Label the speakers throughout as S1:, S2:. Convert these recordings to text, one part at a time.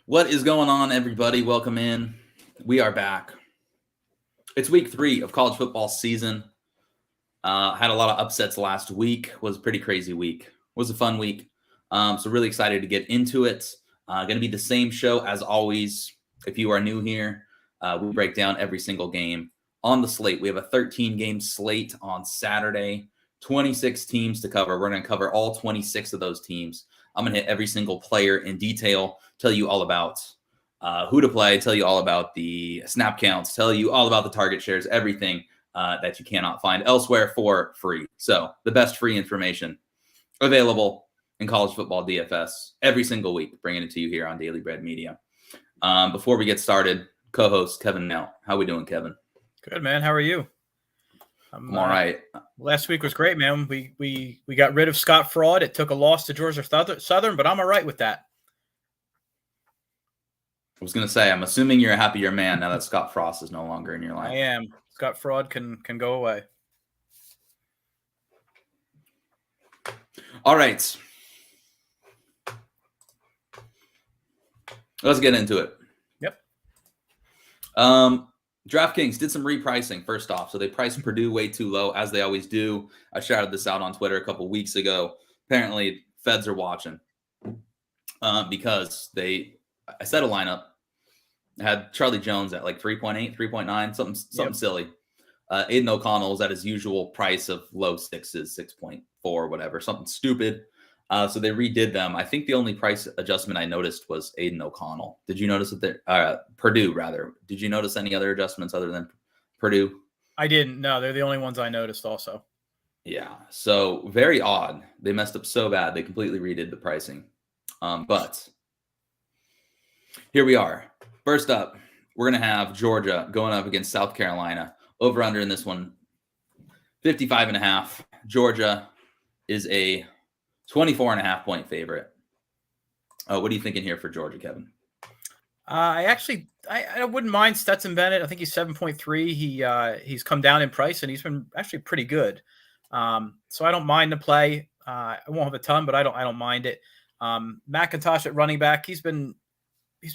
S1: What is going on, everybody? Welcome in. We are back. It's week 3 of college football season. Had a lot of upsets last week. Was a pretty crazy week. Was a fun week. So really excited to get into it. Going to be the same show as always. If you are new here, we break down every single game on the slate. We have a 13-game slate on Saturday. 26 teams to cover. We're going to cover all 26 of those teams. I'm going to hit every single player in detail, tell you all about who to play, tell you all about the snap counts, tell you all about the target shares, everything that you cannot find elsewhere for free. So the best free information available in college football DFS every single week, bringing it to you here on Daily Bread Media. Before we get started, co-host Kevin Now. How we doing, Kevin?
S2: Good, man. How are you?
S1: I'm all right.
S2: Last week was great, man. We got rid of Scott Fraud. It took a loss to Georgia Southern, but I'm all right with that.
S1: I was going to say, I'm assuming you're a happier man now that Scott Frost is no longer in your life.
S2: I am. Scott Fraud can go away.
S1: All right. Let's get into it.
S2: Yep.
S1: DraftKings did some repricing first off. So they priced Purdue way too low, as they always do. I shouted this out on Twitter a couple weeks ago. Apparently, feds are watching because I set a lineup. I had Charlie Jones at like 3.8, 3.9, something silly. Aiden O'Connell was at his usual price of low sixes, 6.4, whatever, something stupid. So they redid them. I think the only price adjustment I noticed was Aiden O'Connell. Did you notice that Purdue, rather? Did you notice any other adjustments other than Purdue?
S2: I didn't. No, they're the only ones I noticed also.
S1: Yeah. So very odd. They messed up so bad. They completely redid the pricing. But here we are. First up, we're going to have Georgia going up against South Carolina. Over under in this one, 55.5. Georgia is a 24.5 point favorite. What are you thinking here for Georgia, Kevin?
S2: I wouldn't mind Stetson Bennett. I think he's 7.3. He's come down in price and he's been actually pretty good. So I don't mind the play. I won't have a ton, but I don't mind it. McIntosh at running back, he's been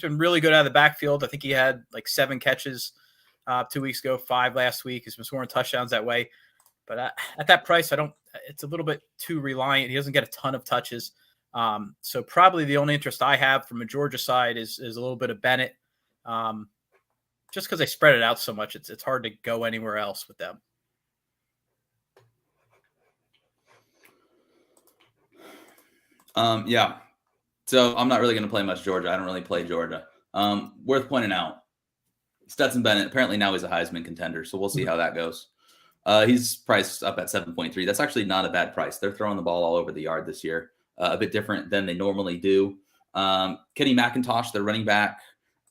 S2: really good out of the backfield. I think he had like 7 catches 2 weeks ago, 5 last week. He's been scoring touchdowns that way. But at that price, it's a little bit too reliant. He doesn't get a ton of touches. So probably the only interest I have from a Georgia side is a little bit of Bennett. Just because they spread it out so much, it's hard to go anywhere else with them.
S1: Yeah. So I'm not really going to play much Georgia. I don't really play Georgia. Worth pointing out, Stetson Bennett, apparently now he's a Heisman contender. So we'll see how that goes. He's priced up at 7.3. That's actually not a bad price. They're throwing the ball all over the yard this year, a bit different than they normally do. Kenny McIntosh, their running back,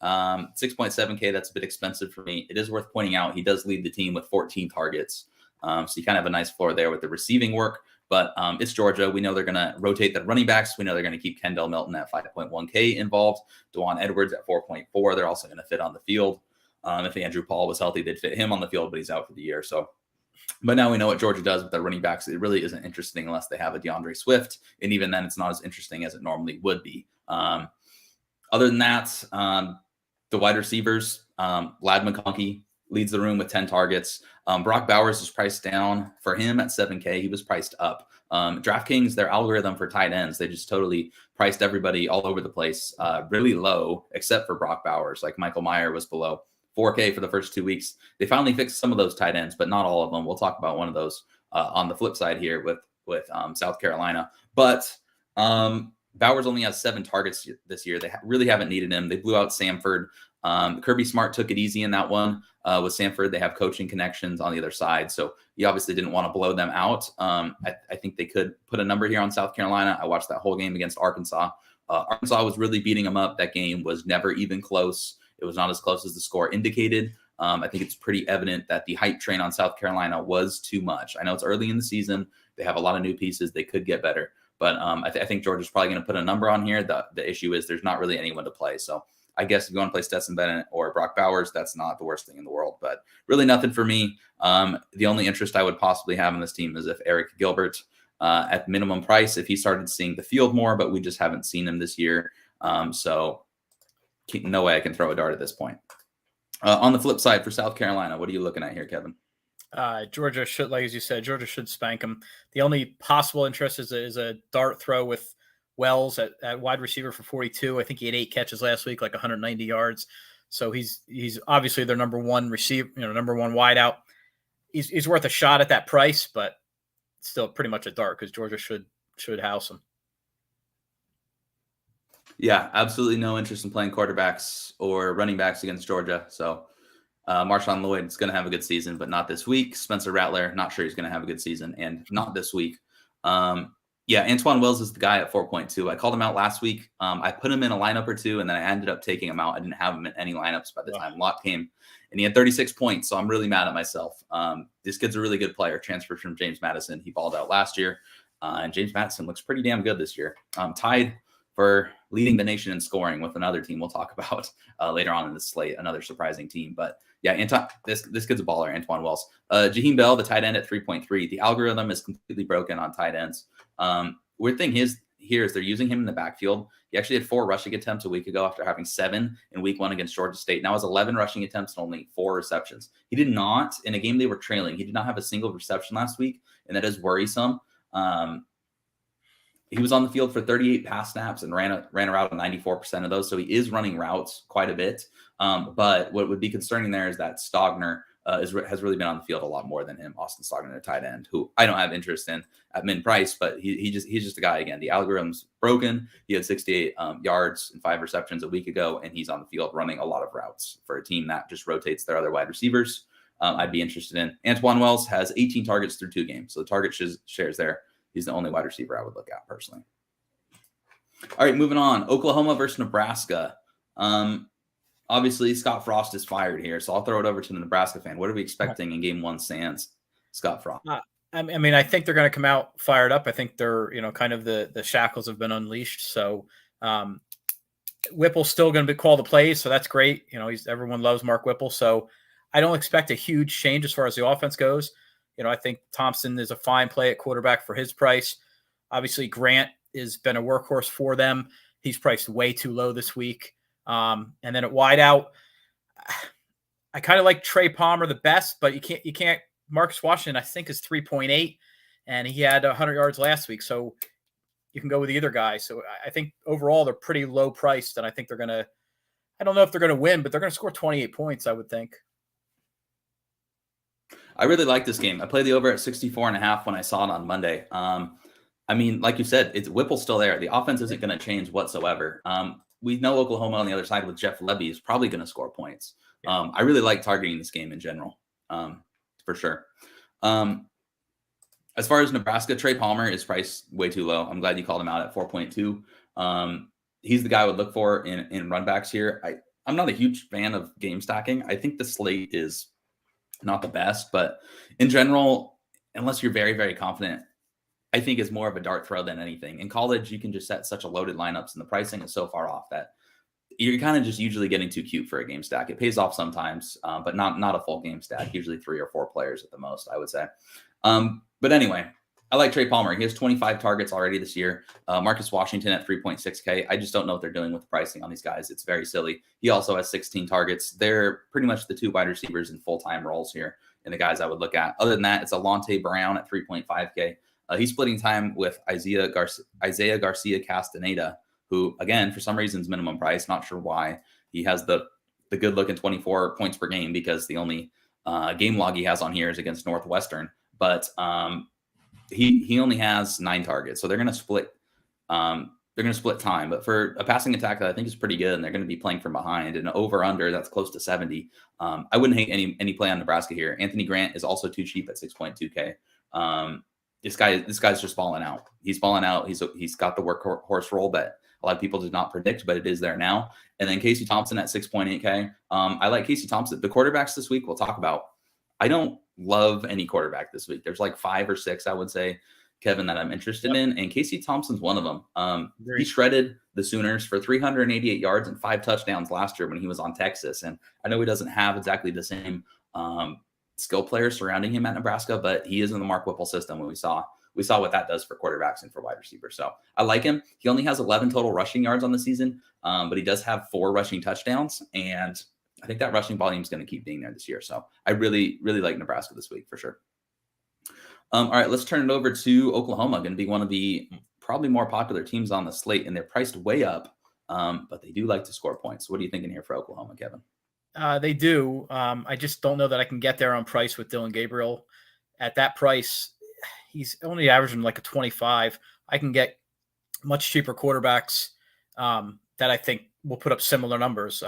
S1: 6.7K. That's a bit expensive for me. It is worth pointing out he does lead the team with 14 targets. So you kind of have a nice floor there with the receiving work. But it's Georgia. We know they're going to rotate the running backs. We know they're going to keep Kendall Milton at 5.1K involved. Dewan Edwards at 4.4. They're also going to fit on the field. If Andrew Paul was healthy, they'd fit him on the field, but he's out for the year. But now we know what Georgia does with their running backs. It really isn't interesting unless they have a DeAndre Swift. And even then, it's not as interesting as it normally would be. Other than that, the wide receivers, Lad McConkey leads the room with 10 targets. Brock Bowers is priced down for him at 7K. He was priced up. DraftKings, their algorithm for tight ends, they just totally priced everybody all over the place really low, except for Brock Bowers. Like Michael Mayer was below 4K for the first 2 weeks. They finally fixed some of those tight ends, but not all of them. We'll talk about one of those on the flip side here with South Carolina. But Bowers only has 7 targets this year. They really haven't needed him. They blew out Samford. Kirby Smart took it easy in that one with Samford. They have coaching connections on the other side. So he obviously didn't want to blow them out. I think they could put a number here on South Carolina. I watched that whole game against Arkansas. Arkansas was really beating them up. That game was never even close. It was not as close as the score indicated. I think it's pretty evident that the hype train on South Carolina was too much. I know it's early in the season. They have a lot of new pieces. They could get better. But I think Georgia's probably going to put a number on here. The issue is there's not really anyone to play. So I guess if you want to play Stetson Bennett or Brock Bowers, that's not the worst thing in the world. But really nothing for me. The only interest I would possibly have in this team is if Eric Gilbert, at minimum price, if he started seeing the field more, but we just haven't seen him this year. So no way I can throw a dart at this point. On the flip side, for South Carolina, what are you looking at here, Kevin?
S2: Georgia should, like as you said, Georgia should spank them. The only possible interest is a dart throw with Wells at wide receiver for 42. I think he had 8 catches last week, like 190 yards. So he's obviously their number one receiver, number one wideout. He's worth a shot at that price, but still pretty much a dart because Georgia should house him.
S1: Yeah, absolutely no interest in playing quarterbacks or running backs against Georgia. So Marshawn Lloyd is going to have a good season, but not this week. Spencer Rattler, not sure he's going to have a good season, and not this week. Yeah, Antoine Wells is the guy at 4.2. I called him out last week. I put him in a lineup or two, and then I ended up taking him out. I didn't have him in any lineups by the time Locke came, and he had 36 points, so I'm really mad at myself. This kid's a really good player, transferred from James Madison. He balled out last year, and James Madison looks pretty damn good this year. Tied for leading the nation in scoring with another team we'll talk about later on in the slate, another surprising team. But yeah, this kid's a baller, Antoine Wells. Jaheim Bell, the tight end at 3.3. The algorithm is completely broken on tight ends. Weird thing is they're using him in the backfield. He actually had 4 rushing attempts a week ago after having 7 in week 1 against Georgia State. Now has 11 rushing attempts and only 4 receptions. He did not, in a game they were trailing, he did not have a single reception last week, and that is worrisome. He was on the field for 38 pass snaps and ran a route on 94% of those. So he is running routes quite a bit. But what would be concerning there is that Stogner has really been on the field a lot more than him. Austin Stogner, a tight end, who I don't have interest in at MINN price, but he's just a guy again. The algorithm's broken. He had 68 yards and 5 receptions a week ago, and he's on the field running a lot of routes for a team that just rotates their other wide receivers. I'd be interested in. Antoine Wells has 18 targets through 2 games, so the target shares there. He's the only wide receiver I would look at personally. All right, moving on. Oklahoma versus Nebraska. Obviously, Scott Frost is fired here, so I'll throw it over to the Nebraska fan. What are we expecting in Game 1 sans Scott Frost?
S2: I mean, I think they're going to come out fired up. I think they're, kind of the shackles have been unleashed. So Whipple's still going to call the plays, so that's great. Everyone loves Mark Whipple, so I don't expect a huge change as far as the offense goes. I think Thompson is a fine play at quarterback for his price. Obviously, Grant has been a workhorse for them. He's priced way too low this week. And then at wideout, I kind of like Trey Palmer the best, but you can't. Marcus Washington, I think, is 3.8, and he had 100 yards last week. So you can go with either guy. So I think overall they're pretty low priced, and I think they're going to, I don't know if they're going to win, but they're going to score 28 points, I would think.
S1: I really like this game. I played the over at 64.5 when I saw it on Monday. I mean, like you said, Whipple's still there. The offense isn't going to change whatsoever. We know Oklahoma on the other side with Jeff Levy is probably going to score points. I really like targeting this game in general, for sure. As far as Nebraska, Trey Palmer is priced way too low. I'm glad you called him out at 4.2. He's the guy I would look for in run backs here. I'm not a huge fan of game stacking. I think the slate is not the best, but in general, unless you're very, very confident, I think it's more of a dart throw than anything. In college, you can just set such a loaded lineups, and the pricing is so far off that you're kind of just usually getting too cute for a game stack. It pays off sometimes, but not a full game stack. Usually 3 or 4 players at the most, I would say. But anyway, I like Trey Palmer. He has 25 targets already this year. Marcus Washington at 3.6K. I just don't know what they're doing with the pricing on these guys. It's very silly. He also has 16 targets. They're pretty much the 2 wide receivers in full-time roles here and the guys I would look at. Other than that, it's Alonte Brown at 3.5K. He's splitting time with Isaiah Garcia Castaneda, who, again, for some reason is minimum price. Not sure why. He has the good-looking 24 points per game because the only game log he has on here is against Northwestern. But he only has 9 targets, so they're going to split. They're going to split time, but for a passing attack that I think is pretty good, and they're going to be playing from behind, and over under that's close to 70. I wouldn't hate any play on Nebraska here. Anthony Grant is also too cheap at 6.2K. This guy's just falling out. He's falling out. He's got the workhorse role that a lot of people did not predict, but it is there now. And then Casey Thompson at 6.8K. I like Casey Thompson. The quarterbacks this week we'll talk about. I don't love any quarterback this week. There's like 5 or 6, I would say, Kevin, that I'm interested in, and Casey Thompson's one of them. He shredded the Sooners for 388 yards and 5 touchdowns last year when he was on Texas. And I know he doesn't have exactly the same skill players surrounding him at Nebraska, but he is in the Mark Whipple system. When we saw we saw what that does for quarterbacks and for wide receivers. So I like him. He only has 11 total rushing yards on the season, but he does have 4 rushing touchdowns. And I think that rushing volume is going to keep being there this year. So I really, really like Nebraska this week for sure. All right, let's turn it over to Oklahoma. Going to be one of the probably more popular teams on the slate, and they're priced way up, but they do like to score points. What are you thinking here for Oklahoma, Kevin?
S2: They do. I just don't know that I can get there on price with Dillon Gabriel. At that price, he's only averaging like a 25. I can get much cheaper quarterbacks that I think will put up similar numbers.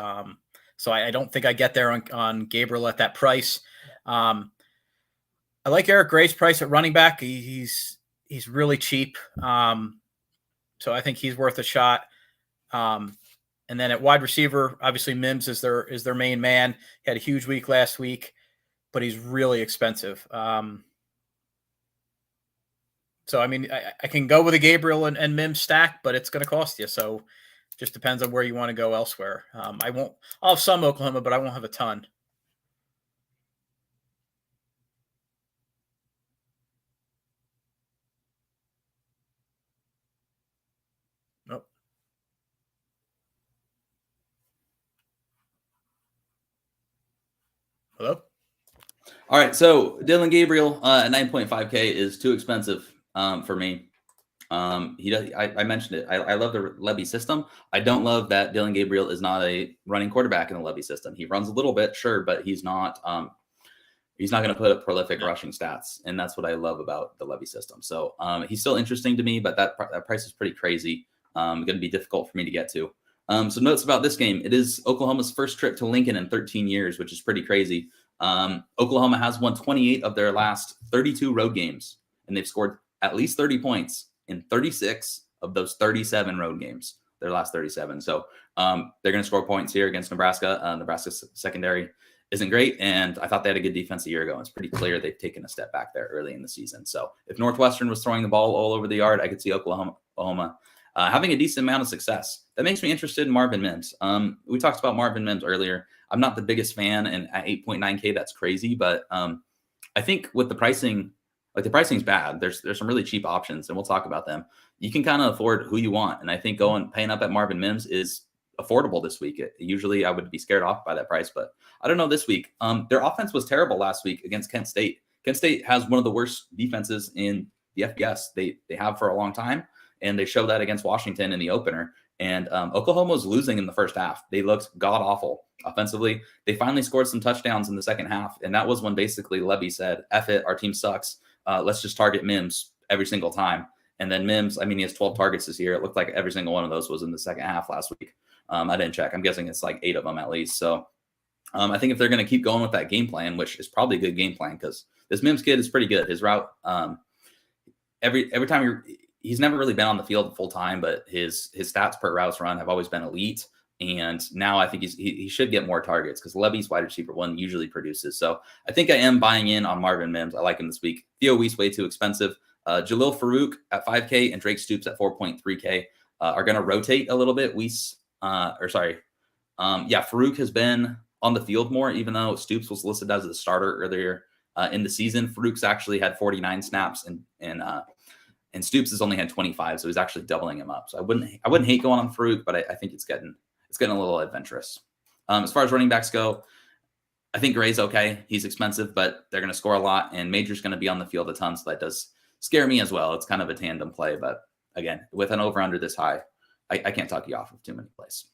S2: So I don't think I get there on Gabriel at that price. I like Eric Gray's price at running back. He's really cheap. So I think he's worth a shot. And then at wide receiver, obviously Mims is their main man. He had a huge week last week, but he's really expensive. So, I mean, I can go with a Gabriel and Mims stack, but it's going to cost you. So just depends on where you want to go elsewhere. I'll have some Oklahoma, but I won't have a ton. Nope. Hello?
S1: All right, so Dillon Gabriel at 9.5K is too expensive for me. He does. I mentioned it. I love the Levy system. I don't love that Dillon Gabriel is not a running quarterback in the Levy system. He runs a little bit, sure, but he's not. He's not going to put up prolific rushing stats, and that's what I love about the Levy system. So he's still interesting to me, but that price is pretty crazy. Going to be difficult for me to get to. So notes about this game: it is Oklahoma's first trip to Lincoln in 13 years, which is pretty crazy. Oklahoma has won 28 of their last 32 road games, and they've scored at least 30 points in 36 of those 37 road games, their last 37. So they're going to score points here against Nebraska. Nebraska's secondary isn't great, and I thought they had a good defense a year ago. It's pretty clear they've taken a step back there early in the season. So if Northwestern was throwing the ball all over the yard, I could see Oklahoma having a decent amount of success. That makes me interested in Marvin Mims. We talked about Marvin Mims earlier. I'm not the biggest fan, and at 8.9K, that's crazy. But I think with the pricing, like the pricing's bad. There's some really cheap options, and we'll talk about them. You can kind of afford who you want, and I think paying up at Marvin Mims is affordable this week. Usually I would be scared off by that price, but I don't know this week. Their offense was terrible last week against Kent State. Kent State has one of the worst defenses in the FBS they have for a long time, and they showed that against Washington in the opener. And Oklahoma was losing in the first half. They looked god-awful offensively. They finally scored some touchdowns in the second half, and that was when basically Levy said, F it, our team sucks. Let's just target Mims every single time. And then Mims, I mean, he has 12 targets this year. It looked like every single one of those was in the second half last week. I didn't check. I'm guessing it's like 8 of them at least. So I think if they're going to keep going with that game plan, which is probably a good game plan because this Mims kid is pretty good. His route, every time he's never really been on the field full time, but his stats per routes run have always been elite. And now I think he should get more targets because Levy's wide receiver one usually produces. So I think I am buying in on Marvin Mims. I like him this week. Theo Weiss way too expensive. Jalil Farouk at 5K and Drake Stoops at 4.3K are going to rotate a little bit. Farouk has been on the field more, even though Stoops was listed as the starter earlier in the season. Farouk's actually had 49 snaps and Stoops has only had 25, so he's actually doubling him up. So I wouldn't hate going on Farouk, but I think it's getting a little adventurous. As far as running backs go, I think Gray's okay. He's expensive, but they're going to score a lot, and Major's going to be on the field a ton, so that does scare me as well. It's kind of a tandem play, but again, with an over-under this high, I can't talk you off of too many plays.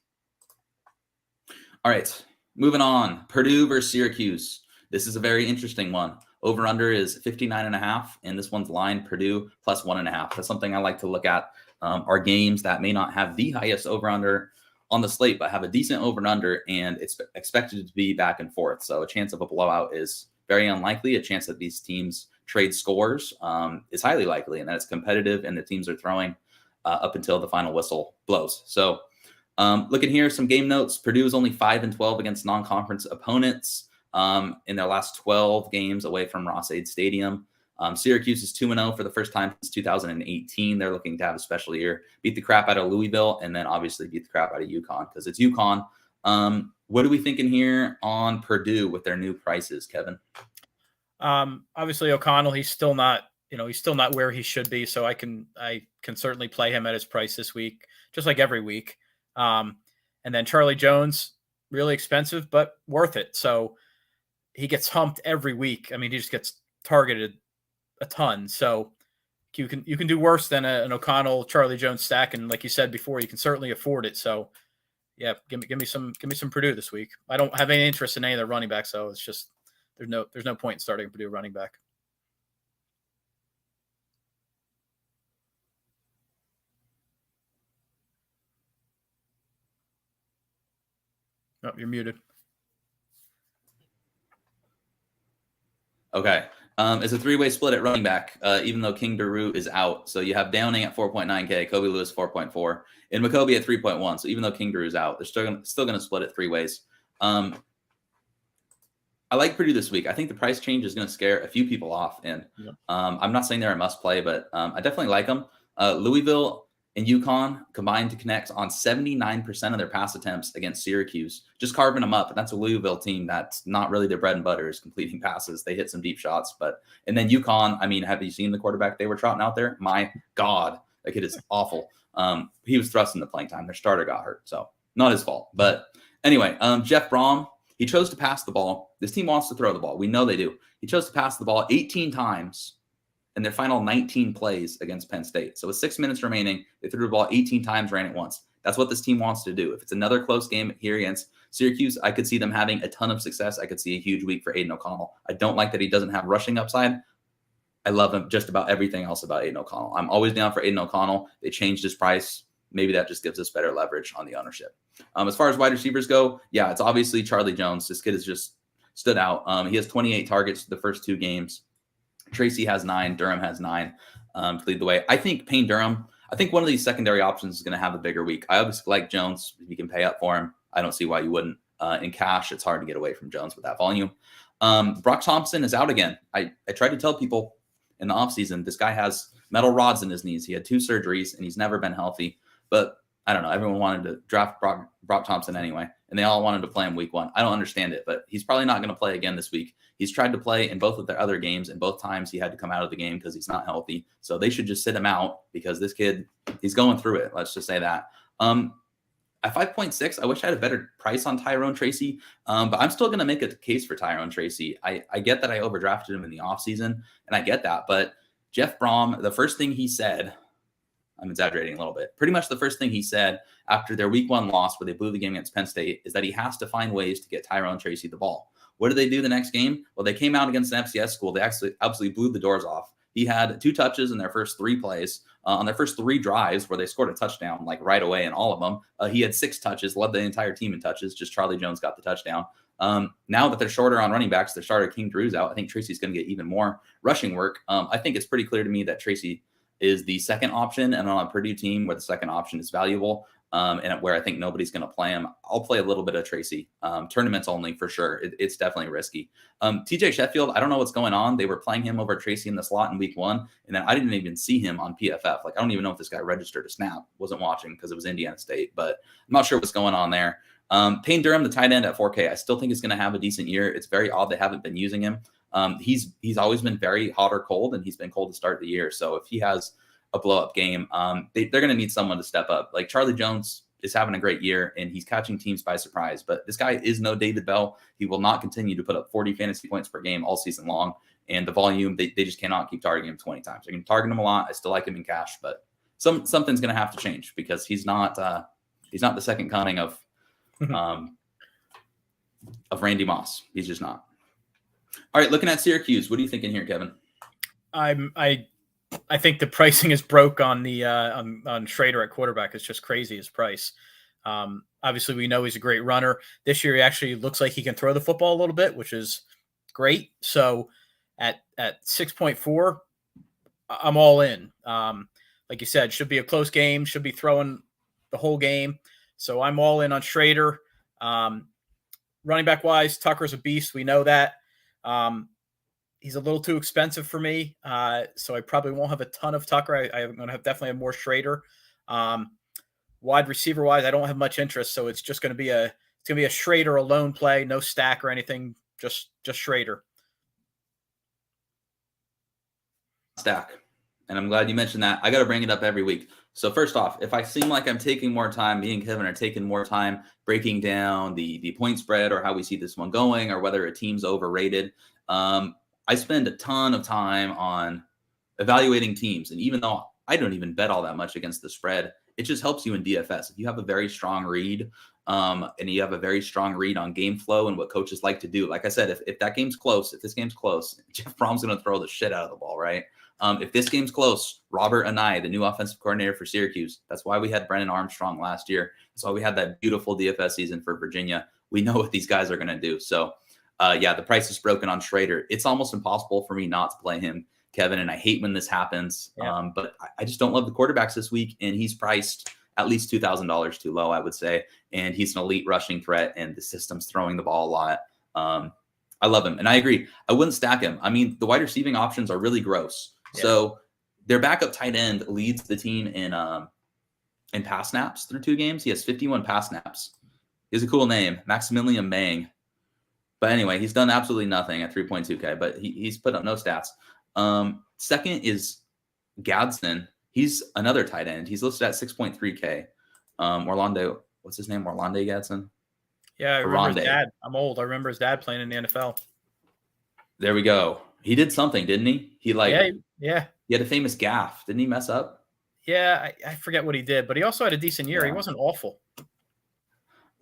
S1: All right, moving on. Purdue versus Syracuse. This is a very interesting one. Over-under is 59.5, and this one's line Purdue plus 1.5. That's something I like to look at. Are games that may not have the highest over-under on the slate, but have a decent over and under, and it's expected to be back and forth. So a chance of a blowout is very unlikely. A chance that these teams trade scores is highly likely, and that it's competitive and the teams are throwing up until the final whistle blows. So looking here, some game notes. Purdue is only 5-12 against non-conference opponents in their last 12 games away from Ross-Ade Stadium. Syracuse is 2-0 for the first time since 2018. They're looking to have a special year, beat the crap out of Louisville, and then obviously beat the crap out of UConn because it's UConn. What are we thinking here on Purdue with their new prices, Kevin?
S2: Obviously O'Connell, he's still not he's still not where he should be. So I can certainly play him at his price this week, just like every week. And then Charlie Jones, really expensive, but worth it. So he gets humped every week. I mean, he just gets targeted a ton. So you can do worse than an O'Connell Charlie Jones stack. And like you said before, you can certainly afford it. So yeah, give me some Purdue this week. I don't have any interest in any of the running backs, so it's just there's no point in starting Purdue running back. Oh, you're muted.
S1: Okay. It's a three-way split at running back, even though King Daru is out. So you have Downing at 4.9K, Kobe Lewis 4.4, and McCoby at 3.1. So even though King Daru is out, they're still going to split it three ways. I like Purdue this week. I think the price change is going to scare a few people off. And I'm not saying they're a must play, but I definitely like them. Louisville and UConn combined to connect on 79% of their pass attempts against Syracuse, just carving them up. And that's a Louisville team that's not really their bread and butter is completing passes. They hit some deep shots, and then UConn, I mean, have you seen the quarterback they were trotting out there? My God, that kid is awful. He was thrust into playing time. Their starter got hurt, so not his fault. But anyway, Jeff Brom, he chose to pass the ball. This team wants to throw the ball. We know they do. He chose to pass the ball 18 times in their final 19 plays against Penn State. So with 6 minutes remaining, they threw the ball 18 times, ran it once. That's what this team wants to do. If it's another close game here against Syracuse, I could see them having a ton of success. I could see a huge week for Aiden O'Connell. I don't like that he doesn't have rushing upside. I love him just about everything else about Aiden O'Connell. I'm always down for Aiden O'Connell. They changed his price. Maybe that just gives us better leverage on the ownership. As far as wide receivers go, yeah, it's obviously Charlie Jones. This kid has just stood out. He has 28 targets the first two games. Tracy has 9. Durham has 9 to lead the way. I think Payne Durham, I think one of these secondary options is going to have a bigger week. I obviously like Jones. If you can pay up for him, I don't see why you wouldn't. In cash, it's hard to get away from Jones with that volume. Brock Thompson is out again. I tried to tell people in the offseason, this guy has metal rods in his knees. He had 2 surgeries, and he's never been healthy. But I don't know. Everyone wanted to draft Brock Thompson anyway, and they all wanted to play him week 1. I don't understand it, but he's probably not going to play again this week. He's tried to play in both of their other games, and both times he had to come out of the game because he's not healthy. So they should just sit him out because this kid, he's going through it. Let's just say that. At 5.6, I wish I had a better price on Tyrone Tracy, but I'm still going to make a case for Tyrone Tracy. I get that I overdrafted him in the offseason, and I get that. But Jeff Brom, the first thing he said, I'm exaggerating a little bit, pretty much the first thing he said after their week 1 loss where they blew the game against Penn State is that he has to find ways to get Tyrone Tracy the ball. What did they do the next game? Well, they came out against an FCS school. They actually absolutely blew the doors off. He had 2 touches in their first 3 plays. On their first 3 drives where they scored a touchdown like right away in all of them, he had 6 touches, led the entire team in touches. Just Charlie Jones got the touchdown. Now that they're shorter on running backs, their starter King Drew's out. I think Tracy's going to get even more rushing work. I think it's pretty clear to me that Tracy is the second option, and on a Purdue team where the second option is valuable, and where I think nobody's going to play him, I'll play a little bit of Tracy. Tournaments only for sure. It's definitely risky. TJ Sheffield, I don't know what's going on. They were playing him over Tracy in the slot in week 1, and then I didn't even see him on PFF. Like, I don't even know if this guy registered a snap. Wasn't watching because it was Indiana State, but I'm not sure what's going on there. Payne Durham, the tight end at 4K, I still think he's going to have a decent year. It's very odd they haven't been using him. He's always been very hot or cold, and he's been cold to start the year. So if he has a blow-up game, they're going to need someone to step up. Like Charlie Jones is having a great year, and he's catching teams by surprise. But this guy is no David Bell. He will not continue to put up 40 fantasy points per game all season long. And the volume, they just cannot keep targeting him 20 times. They're going to target him a lot. I still like him in cash, but something's going to have to change because he's not the second coming of Randy Moss. He's just not. All right, looking at Syracuse, what are you thinking here, Kevin?
S2: I think the pricing is broke on the on Schrader at quarterback. It's just crazy, his price. Obviously, we know he's a great runner. This year, he actually looks like he can throw the football a little bit, which is great. So at 6.4, I'm all in. Like you said, should be a close game. Should be throwing the whole game. So I'm all in on Schrader. Running back wise, Tucker's a beast. We know that. He's a little too expensive for me, so I probably won't have a ton of Tucker. I'm going to definitely have more Schrader. Wide receiver wise, I don't have much interest, so it's just going to be a Schrader alone play, no stack or anything, just Schrader.
S1: stack. And I'm glad you mentioned that. I got to bring it up every week. So first off, if I seem like I'm taking more time, me and Kevin are taking more time breaking down the point spread or how we see this one going or whether a team's overrated, I spend a ton of time on evaluating teams. And even though I don't even bet all that much against the spread, it just helps you in DFS. If you have a very strong read and you have a very strong read on game flow and what coaches like to do, like I said, if that game's close, if this game's close, Jeff Brom's going to throw the shit out of the ball, right? If this game's close, Robert Anai, the new offensive coordinator for Syracuse, that's why we had Brennan Armstrong last year. That's why we had that beautiful DFS season for Virginia. We know what these guys are going to do. So, yeah, the price is broken on Schrader. It's almost impossible for me not to play him, Kevin, and I hate when this happens. Yeah. But I just don't love the quarterbacks this week, and he's priced at least $2,000 too low, I would say. And he's an elite rushing threat, and the system's throwing the ball a lot. I love him, and I agree. I wouldn't stack him. I mean, the wide receiving options are really gross. Yeah. So their backup tight end leads the team in pass snaps through 2 games. He has 51 pass snaps. He has a cool name, Maximilian Mang. But anyway, he's done absolutely nothing at 3.2K, but he's put up no stats. Second is Gadsden. He's another tight end. He's listed at 6.3K. Orlando, what's his name? Orlando Gadsden?
S2: Yeah, I remember his dad. I'm old. I remember his dad playing in the NFL.
S1: There we go. He did something, didn't he?
S2: Yeah.
S1: He had a famous gaffe. Didn't he mess up?
S2: Yeah, I forget what he did, but he also had a decent year. Yeah. He wasn't awful.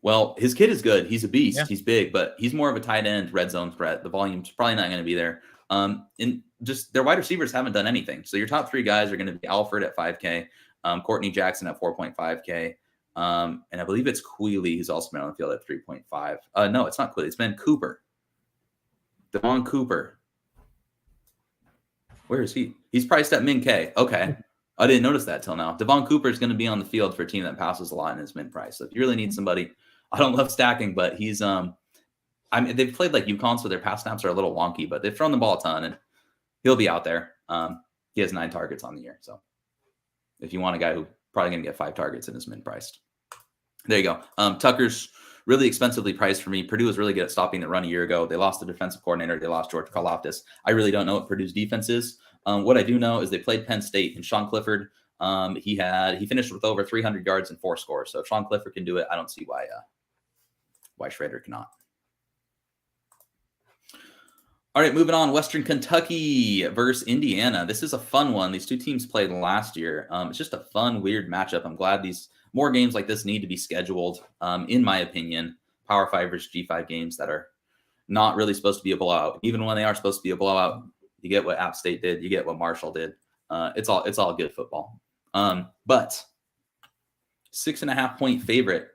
S1: Well, his kid is good. He's a beast. Yeah. He's big, but he's more of a tight end red zone threat. The volume's probably not going to be there. And just their wide receivers haven't done anything. So your top 3 guys are going to be Alfred at 5K, Courtney Jackson at 4.5K, and I believe it's Queeley who's also been on the field at 3.5. No, it's not Queeley. It's Ben Cooper. Devon Cooper. Where is he? He's priced at min K. Okay. I didn't notice that till now. Devon Cooper is going to be on the field for a team that passes a lot in his min price. So if you really need somebody, I don't love stacking, but he's I mean, they've played like UConn, so their pass snaps are a little wonky, but they've thrown the ball a ton, and he'll be out there. He has 9 targets on the year. So if you want a guy who's probably going to get 5 targets in his min priced, there you go. Tucker's really expensively priced for me. Purdue was really good at stopping the run a year ago. They lost the defensive coordinator. They lost George Karlaftis. I really don't know what Purdue's defense is. What I do know is they played Penn State, and Sean Clifford, he finished with over 300 yards and 4 scores. So if Sean Clifford can do it, I don't see why Schrader cannot. All right, moving on. Western Kentucky versus Indiana. This is a fun one. These 2 teams played last year. It's just a fun, weird matchup. I'm glad more games like this need to be scheduled, in my opinion. Power 5 versus G5 games that are not really supposed to be a blowout. Even when they are supposed to be a blowout, you get what App State did. You get what Marshall did. It's all good football. But 6.5-point favorite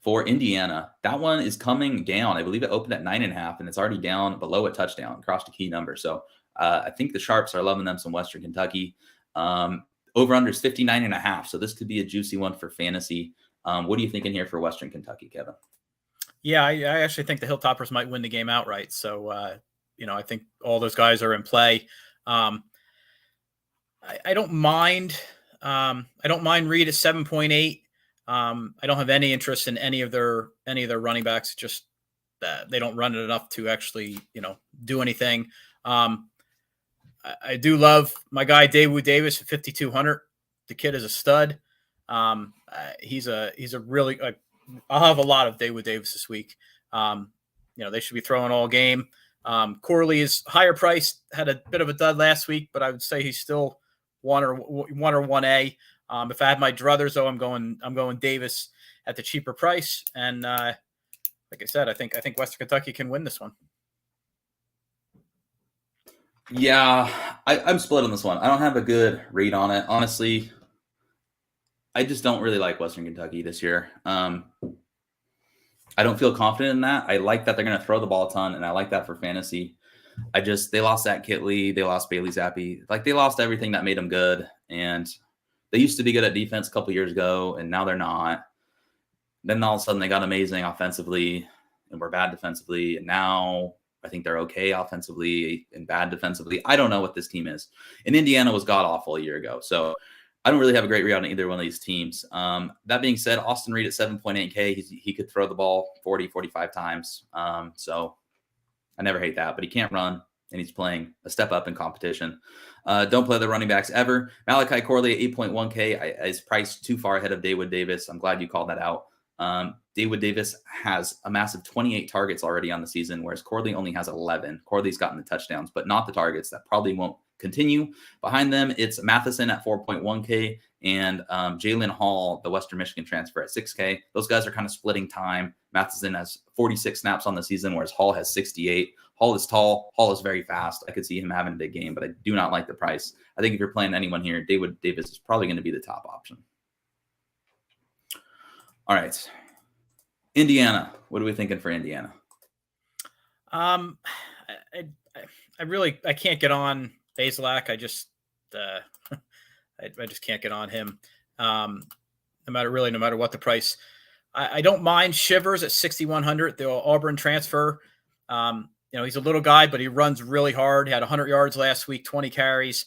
S1: for Indiana. That one is coming down. I believe it opened at 9.5, and it's already down below a touchdown, crossed a key number. So I think the Sharps are loving them some Western Kentucky. Over-under is 59.5, so this could be a juicy one for fantasy. What are you thinking here for Western Kentucky, Kevin?
S2: Yeah, I actually think the Hilltoppers might win the game outright. So, I think all those guys are in play. I don't mind. I don't mind Reed at 7.8. I don't have any interest in any of their running backs. Just they don't run it enough to actually, do anything. I do love my guy Daewoo Davis at 5,200. The kid is a stud. He's a really. I'll have a lot of Daewoo Davis this week. They should be throwing all game. Corley is higher priced. Had a bit of a dud last week, but I would say he's still 1 or 1A. If I had my druthers, though, I'm going Davis at the cheaper price. And like I said, I think Western Kentucky can win this one.
S1: Yeah, I'm split on this one. I don't have a good read on it. Honestly, I just don't really like Western Kentucky this year. I don't feel confident in that. I like that they're going to throw the ball a ton, and I like that for fantasy. They lost Zach Kitley. They lost Bailey Zappi. Like, they lost everything that made them good. And they used to be good at defense a couple years ago, and now they're not. Then all of a sudden they got amazing offensively and were bad defensively. And now I think they're okay offensively and bad defensively. I don't know what this team is. And Indiana was god-awful a year ago. So I don't really have a great read on either one of these teams. That being said, Austin Reed at 7.8K, he could throw the ball 40, 45 times. So I never hate that, but he can't run. and he's playing a step up in competition. Don't play the running backs ever. Malachi Corley at 8.1K is priced too far ahead of David Davis. I'm glad you called that out. David Davis has a massive 28 targets already on the season, whereas Corley only has 11. Corley's gotten the touchdowns, but not the targets. That probably won't continue. Behind them, it's Matheson at 4.1K and Jalen Hall, the Western Michigan transfer, at 6K. Those guys are kind of splitting time. Matheson has 46 snaps on the season, whereas Hall has 68. Hall is tall. Hall is very fast. I could see him having a big game, but I do not like the price. I think if you're playing anyone here, David Davis is probably going to be the top option. All right. Indiana. What are we thinking for Indiana?
S2: I can't get on Bazelak. I just can't get on him. No matter what the price. I don't mind Shivers at 6,100, the Auburn transfer. He's a little guy, but he runs really hard. He had 100 yards last week, 20 carries.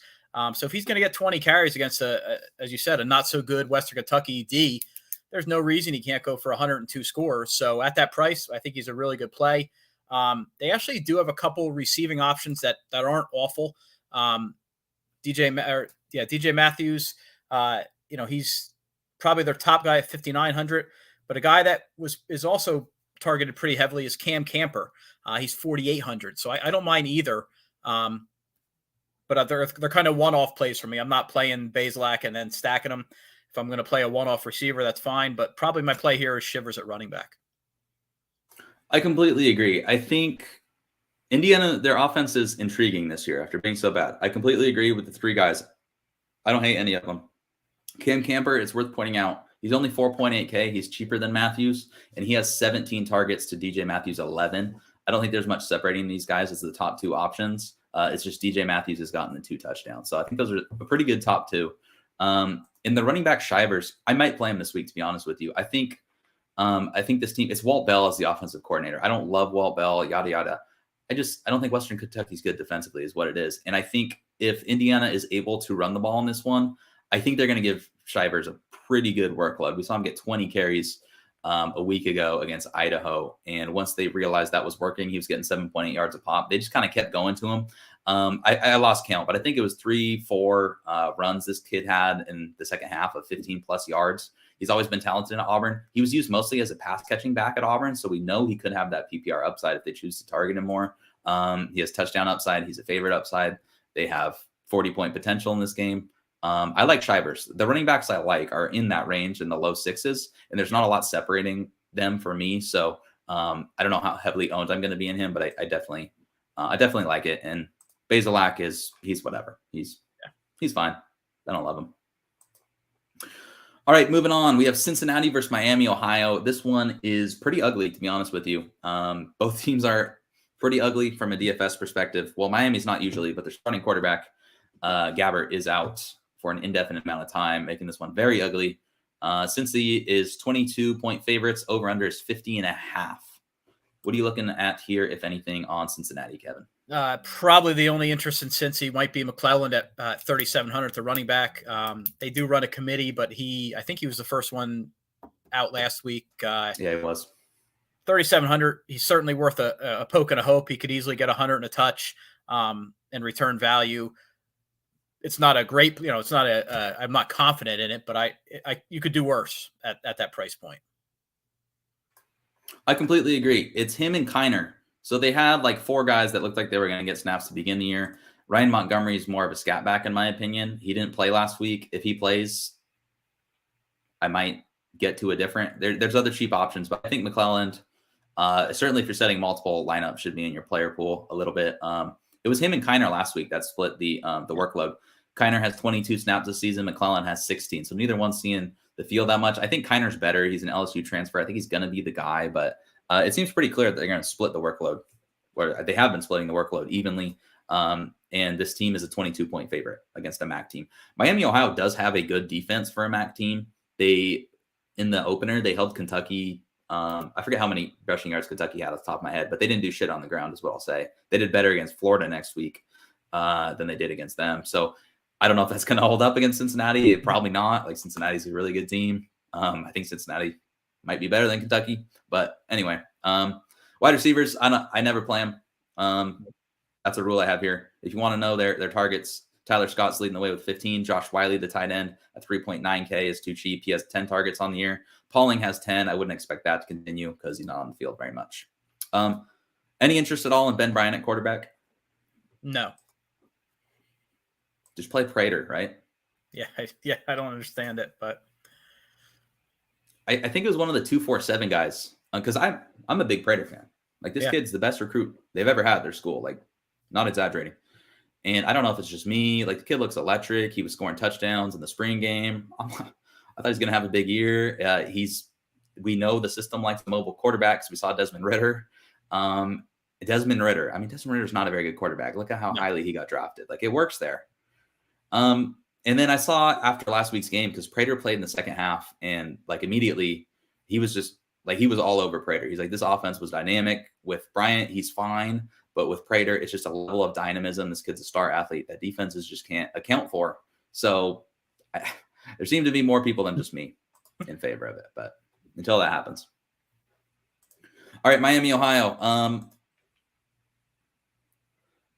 S2: So if he's going to get 20 carries against as you said, a not so good Western Kentucky D, there's no reason he can't go for 102 scores. So at that price, I think he's a really good play. They actually do have a couple receiving options that aren't awful. DJ Matthews, he's probably their top guy at 5,900, but a guy that is also targeted pretty heavily is Cam Camper. He's 4,800. So I don't mind either. But they're kind of one-off plays for me. I'm not playing Bazelak and then stacking them. If I'm going to play a one-off receiver, that's fine. But probably my play here is Shivers at running back.
S1: I completely agree. I think Indiana, their offense is intriguing this year after being so bad. I completely agree with the three guys. I don't hate any of them. Cam Camper, it's worth pointing out, he's only 4.8K. He's cheaper than Matthews, and he has 17 targets to DJ Matthews 11. I don't think there's much separating these guys as the top two options. It's just DJ Matthews has gotten the 2 touchdowns. So I think those are a pretty good top two. In the running back Shivers, I might play him this week, to be honest with you. I think this team, it's Walt Bell as the offensive coordinator. I don't love Walt Bell, yada, yada. I don't think Western Kentucky's good defensively is what it is. And I think if Indiana is able to run the ball in this one, I think they're going to give Shivers a pretty good workload. We saw him get 20 carries a week ago against Idaho. And once they realized that was working, he was getting 7.8 yards a pop. They just kind of kept going to him. I lost count, but I think it was 3-4 runs this kid had in the second half of 15 plus yards. He's always been talented at Auburn. He was used mostly as a pass catching back at Auburn. So we know he could have that PPR upside if they choose to target him more. He has touchdown upside. He's a favorite upside. They have 40-point potential in this game. I like Shivers. The running backs I like are in that range in the low 6s, and there's not a lot separating them for me. So I don't know how heavily owned I'm going to be in him, but I definitely like it. And Bazelak he's whatever. He's fine. I don't love him. All right, moving on. We have Cincinnati versus Miami, Ohio. This one is pretty ugly, to be honest with you. Both teams are pretty ugly from a DFS perspective. Well, Miami's not usually, but their starting quarterback, Gabbert, is out for an indefinite amount of time, making this one very ugly. Cincy is 22-point favorites. Over-under is 50.5. What are you looking at here, if anything, on Cincinnati, Kevin?
S2: Probably the only interest in Cincy might be McClelland at 3,700, the running back. They do run a committee, but I think he was the first one out last week.
S1: Yeah, he was.
S2: 3,700. He's certainly worth a poke and a hope. He could easily get 100 and a touch and return value. It's not a great, it's not I'm not confident in it, but you could do worse at that price point.
S1: I completely agree. It's him and Kiner. So they had like 4 guys that looked like they were going to get snaps to begin the year. Ryan Montgomery is more of a scat back, in my opinion. He didn't play last week. If he plays, I might get to a different. There's other cheap options, but I think McClelland, certainly if you're setting multiple lineups, should be in your player pool a little bit. It was him and Kiner last week that split the workload. Kiner has 22 snaps this season. McClelland has 16. So neither one's seeing the field that much. I think Kiner's better. He's an LSU transfer. I think he's going to be the guy, but it seems pretty clear that they're going to split the workload, or they have been splitting the workload evenly. And this team is a 22-point favorite against a MAC team. Miami, Ohio does have a good defense for a MAC team. In the opener, they held Kentucky. I forget how many rushing yards Kentucky had off the top of my head, but they didn't do shit on the ground, is what I'll say. They did better against Florida next week than they did against them. So I don't know if that's going to hold up against Cincinnati. Probably not. Like, Cincinnati's a really good team. I think Cincinnati might be better than Kentucky. But anyway, wide receivers, I never play them. That's a rule I have here. If you want to know their targets, Tyler Scott's leading the way with 15. Josh Wiley, the tight end, at 3.9K is too cheap. He has 10 targets on the year. Pauling has 10. I wouldn't expect that to continue because he's not on the field very much. Any interest at all in Ben Bryant at quarterback?
S2: No.
S1: Just play Prater, right?
S2: Yeah, I don't understand it, but
S1: I think it was one of the 247 guys because I'm a big Prater fan. Like this kid's the best recruit they've ever had at their school. Like, not exaggerating. And I don't know if it's just me. Like the kid looks electric. He was scoring touchdowns in the spring game. I thought he was going to have a big year. We know the system likes mobile quarterbacks. We saw Desmond Ridder. Desmond Ridder. I mean, Desmond Ridder's not a very good quarterback. Look at how highly he got drafted. Like it works there. And then I saw after last week's game, because Prater played in the second half, and like immediately he was just like, he was all over Prater. He's like, this offense was dynamic. With Bryant, he's fine. But with Prater, it's just a level of dynamism. This kid's a star athlete that defenses just can't account for. So there seem to be more people than just me in favor of it. But until that happens. All right, Miami, Ohio.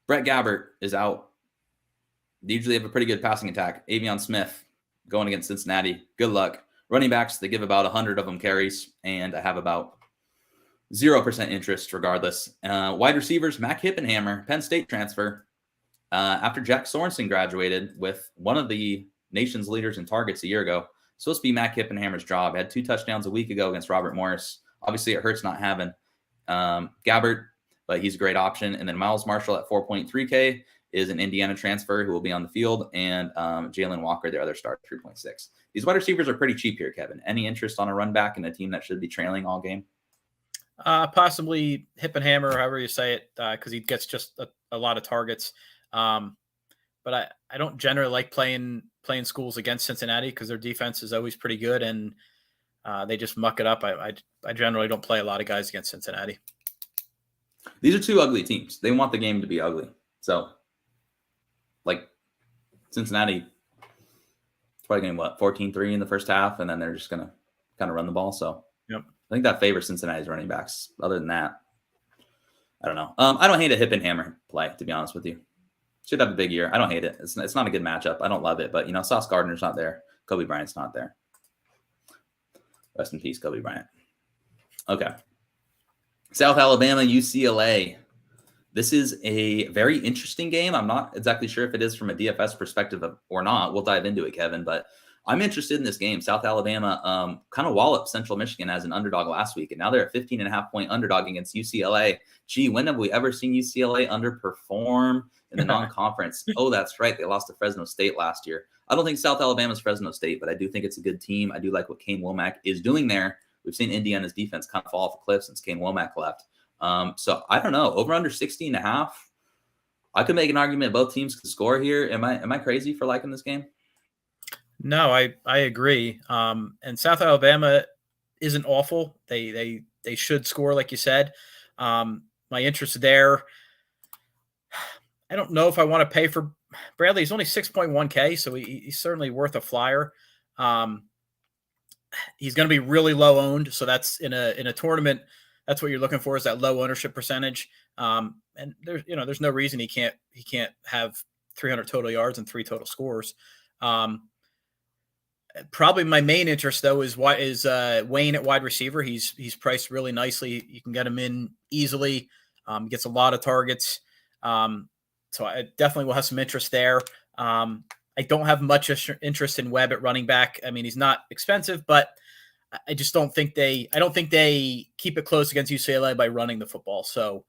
S1: Brett Gabbert is out. They usually have a pretty good passing attack. Avion Smith going against Cincinnati. Good luck. Running backs, they give about 100 of them carries, and I have about 0% interest regardless. Wide receivers, Mac Hippenhammer, Penn State transfer. After Jack Sorensen graduated with one of the nation's leaders in targets a year ago, supposed to be Mac Hippenhammer's job. Had 2 touchdowns a week ago against Robert Morris. Obviously, it hurts not having Gabbert, but he's a great option. And then Miles Marshall at 4.3K is an Indiana transfer who will be on the field, and Jalen Walker, their other star, 3.6. These wide receivers are pretty cheap here, Kevin. Any interest on a run back in a team that should be trailing all game?
S2: Possibly Hippenhammer, however you say it, because he gets just a lot of targets. But I don't generally like playing schools against Cincinnati because their defense is always pretty good, and they just muck it up. I generally don't play a lot of guys against Cincinnati.
S1: These are 2 ugly teams. They want the game to be ugly. So, like, Cincinnati, it's probably going to, 14-3 in the first half, and then they're just going to kind of run the ball. So,
S2: yep.
S1: I think that favors Cincinnati's running backs. Other than that, I don't know. I don't hate a Hippenhammer play, to be honest with you. Should have a big year. I don't hate it. It's not a good matchup. I don't love it. But, Sauce Gardner's not there. Kobe Bryant's not there. Rest in peace, Kobe Bryant. Okay. South Alabama, UCLA. This is a very interesting game. I'm not exactly sure if it is from a DFS perspective or not. We'll dive into it, Kevin. But I'm interested in this game. South Alabama kind of walloped Central Michigan as an underdog last week, and now they're a 15.5-point underdog against UCLA. Gee, when have we ever seen UCLA underperform in the non-conference? Oh, that's right. They lost to Fresno State last year. I don't think South Alabama's Fresno State, but I do think it's a good team. I do like what Kane Womack is doing there. We've seen Indiana's defense kind of fall off a cliff since Kane Womack left. So I don't know. Over under 16.5. I could make an argument both teams could score here. Am I crazy for liking this game?
S2: No, I agree. And South Alabama isn't awful. They should score, like you said. My interest there, I don't know if I want to pay for Bradley. He's only 6.1K, so he's certainly worth a flyer. He's going to be really low owned, so that's in a tournament. That's what you're looking for, is that low ownership percentage. And there's no reason he can't have 300 total yards and 3 total scores. Probably my main interest though is Wayne at wide receiver. He's priced really nicely. You can get him in easily. He gets a lot of targets. So I definitely will have some interest there. I don't have much interest in Webb at running back. I mean, he's not expensive, but I just don't think they keep it close against UCLA by running the football. So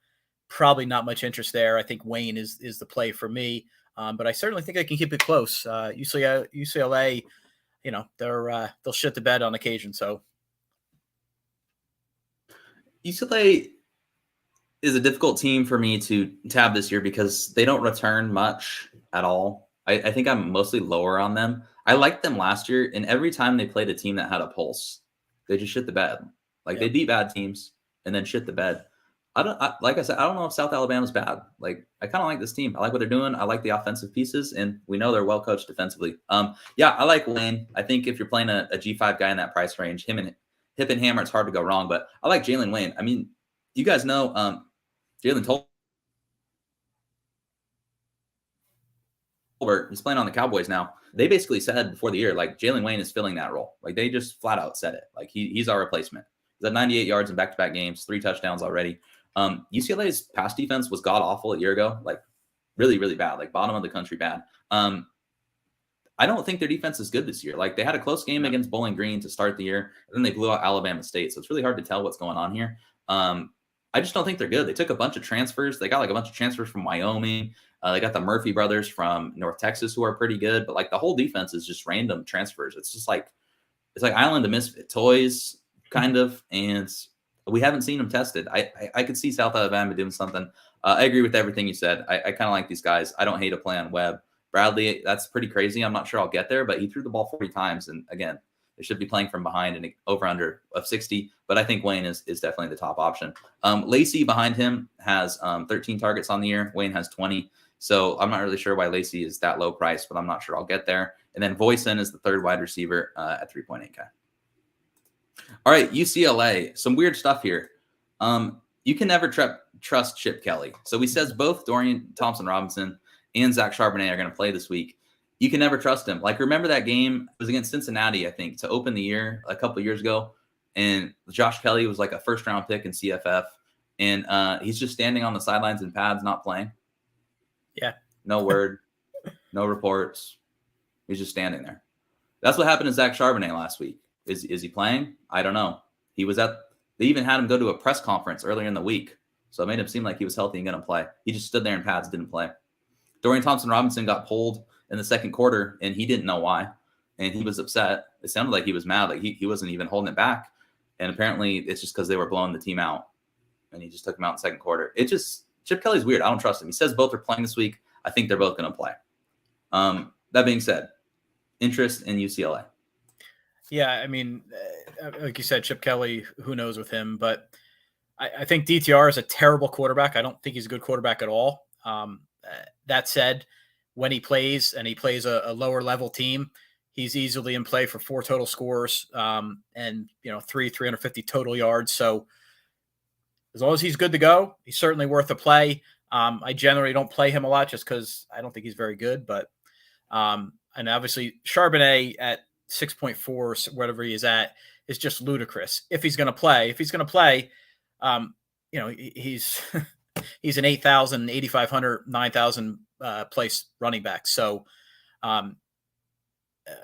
S2: probably not much interest there. I think Wayne is the play for me. But I certainly think they can keep it close. UCLA, they'll shit the bed on occasion. So
S1: UCLA is a difficult team for me to tab this year because they don't return much at all. I think I'm mostly lower on them. I liked them last year, and every time they played a team that had a pulse, they just shit the bed. They beat bad teams and then shit the bed. Like I said, I don't know if South Alabama's bad. I kind of like this team. I like what they're doing. I like the offensive pieces, and we know they're well coached defensively. I like Wayne. I think if you're playing a G5 guy in that price range, him and Hippenhammer, it's hard to go wrong. But I like Jalen Wayne. I mean, you guys know Jalen told Tolbert, he's playing on the Cowboys now. They basically said before the year, like, Jalen Wayne is filling that role. Like, they just flat out said it. Like, he's our replacement. He's at 98 yards in back-to-back games, 3 touchdowns already. UCLA's pass defense was god-awful a year ago. Like, really, really bad. Like, bottom of the country bad. I don't think their defense is good this year. Like, they had a close game against Bowling Green to start the year, and then they blew out Alabama State. So it's really hard to tell what's going on here. I just don't think they're good. They took a bunch of transfers. They got like a bunch of transfers from Wyoming. They got the Murphy brothers from North Texas who are pretty good. But like the whole defense is just random transfers. It's just like, it's like Island of Misfit Toys, kind of. And we haven't seen them tested. I could see South Alabama doing something. I agree with everything you said. I kind of like these guys. I don't hate a play on Webb. Bradley, that's pretty crazy. I'm not sure I'll get there, but he threw the ball 40 times. And again, they should be playing from behind and over under of 60. But I think Wayne is definitely the top option. Lacey behind him has 13 targets on the year. Wayne has 20. So I'm not really sure why Lacey is that low price, but I'm not sure I'll get there. And then Voisin is the third wide receiver at 3.8K. All right, UCLA. Some weird stuff here. You can never trust Chip Kelly. So he says both Dorian Thompson-Robinson and Zach Charbonnet are going to play this week. You can never trust him. Like, remember that game? It was against Cincinnati, I think, to open the year a couple of years ago. And Josh Kelly was like a first-round pick in CFF. And he's just standing on the sidelines in pads, not playing.
S2: Yeah.
S1: No word, no reports. He's just standing there. That's what happened to Zach Charbonnet last week. Is he playing? I don't know. They even had him go to a press conference earlier in the week. So it made him seem like he was healthy and going to play. He just stood there in pads, didn't play. Dorian Thompson-Robinson got pulled in the second quarter, and he didn't know why. And he was upset. It sounded like he was mad. Like he wasn't even holding it back. And apparently it's just because they were blowing the team out. And he just took him out in the second quarter. Chip Kelly's weird. I don't trust him. He says both are playing this week. I think they're both going to play. That being said, interest in UCLA. Yeah,
S2: I mean, like you said, Chip Kelly, who knows with him. But I think DTR is a terrible quarterback. I don't think he's a good quarterback at all. That said, when he plays and he plays a lower level team, he's easily in play for 4 total scores and 350 total yards. So as long as he's good to go, he's certainly worth a play. I generally don't play him a lot just because I don't think he's very good. But and obviously Charbonnet at 6.4, whatever he is at, is just ludicrous. If he's going to play, he's he's an 8,000, 8,500, 9,000 place running back. So I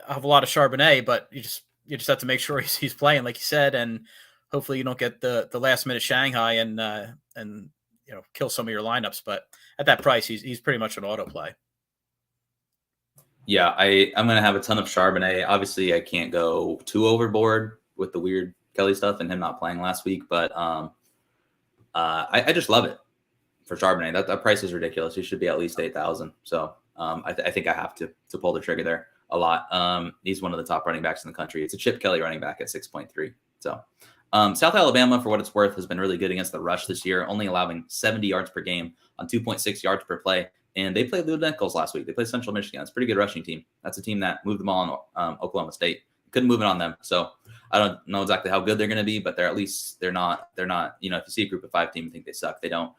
S2: have a lot of Charbonnet, but you just have to make sure he's playing, like you said, and hopefully you don't get the last minute Shanghai and kill some of your lineups. But at that price, he's pretty much an auto play.
S1: Yeah, I'm going to have a ton of Charbonnet. Obviously, I can't go too overboard with the weird Kelly stuff and him not playing last week, but I just love it for Charbonnet. That price is ridiculous. He should be at least 8,000. So I think I have to pull the trigger there a lot. He's one of the top running backs in the country. It's a Chip Kelly running back at 6.3. So South Alabama, for what it's worth, has been really good against the rush this year, only allowing 70 yards per game on 2.6 yards per play. And they played Lou Nichols last week. They played Central Michigan. It's a pretty good rushing team. That's a team that moved the ball on Oklahoma State. Couldn't move it on them. So I don't know exactly how good they're going to be, but they're not, if you see a group of 5 team and think they suck, they don't.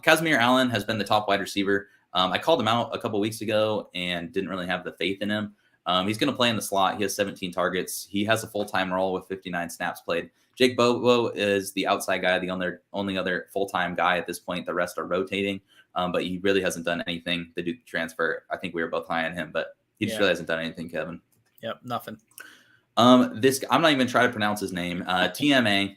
S1: Casimir Allen has been the top wide receiver. I called him out a couple weeks ago and didn't really have the faith in him. He's going to play in the slot. He has 17 targets. He has a full-time role with 59 snaps played. Jake Bobo is the outside guy, the only other full-time guy at this point. The rest are rotating, but he really hasn't done anything to do the transfer. I think we were both high on him, but he just really hasn't done anything, Kevin.
S2: Yep, nothing.
S1: I'm not even trying to pronounce his name. TMA,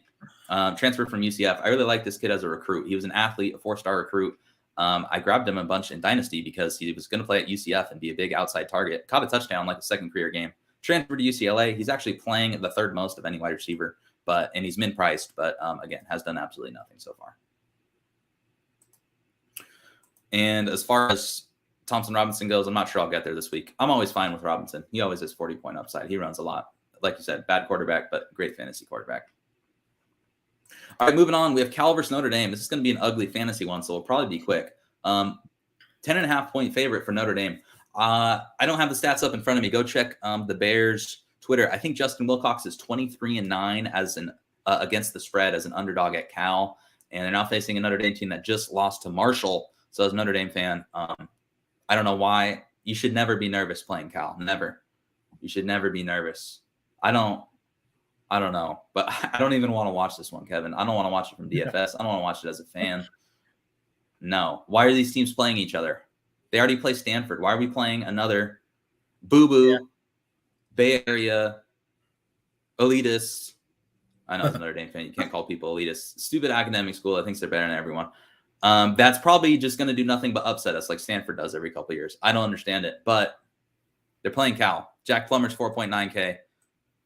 S1: transferred from UCF. I really like this kid as a recruit. He was an athlete, a 4-star recruit. I grabbed him a bunch in Dynasty because he was going to play at UCF and be a big outside target. Caught a touchdown like a second career game. Transferred to UCLA. He's actually playing the third most of any wide receiver, and he's min-priced, but again, has done absolutely nothing so far. And as far as Thompson Robinson goes, I'm not sure I'll get there this week. I'm always fine with Robinson. He always has 40-point upside. He runs a lot. Like you said, bad quarterback, but great fantasy quarterback. All right, moving on. We have Cal versus Notre Dame. This is going to be an ugly fantasy one, so it'll probably be quick. 10.5-point favorite for Notre Dame. I don't have the stats up in front of me. Go check the Bears Twitter. I think Justin Wilcox is 23-9 as an against the spread as an underdog at Cal, and they're now facing a Notre Dame team that just lost to Marshall. So as a Notre Dame fan, I don't know why you should never be nervous playing Cal. Never. You should never be nervous. I don't know, but I don't even want to watch this one, Kevin. I don't want to watch it from DFS. I don't want to watch it as a fan. No. Why are these teams playing each other? They already play Stanford. Why are we playing another boo-boo Bay Area elitist? I know it's another Dame fan. You can't call people elitist. Stupid academic school that thinks they're better than everyone. That's probably just going to do nothing but upset us like Stanford does every couple of years. I don't understand it, but they're playing Cal. Jack Plummer's 4.9K.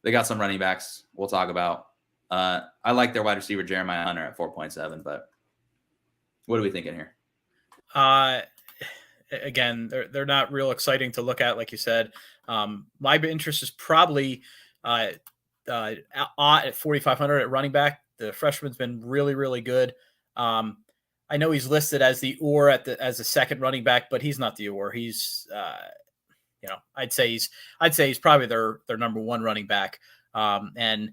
S1: They got some running backs we'll talk about. I like their wide receiver, Jeremiah Hunter, at 4.7, but what are we thinking here?
S2: Again, they're not real exciting to look at, like you said. My interest is probably at 4,500 at running back. The freshman's been really, really good. I know he's listed as the or as a second running back, but he's not the or. He's I'd say he's probably their number one running back. And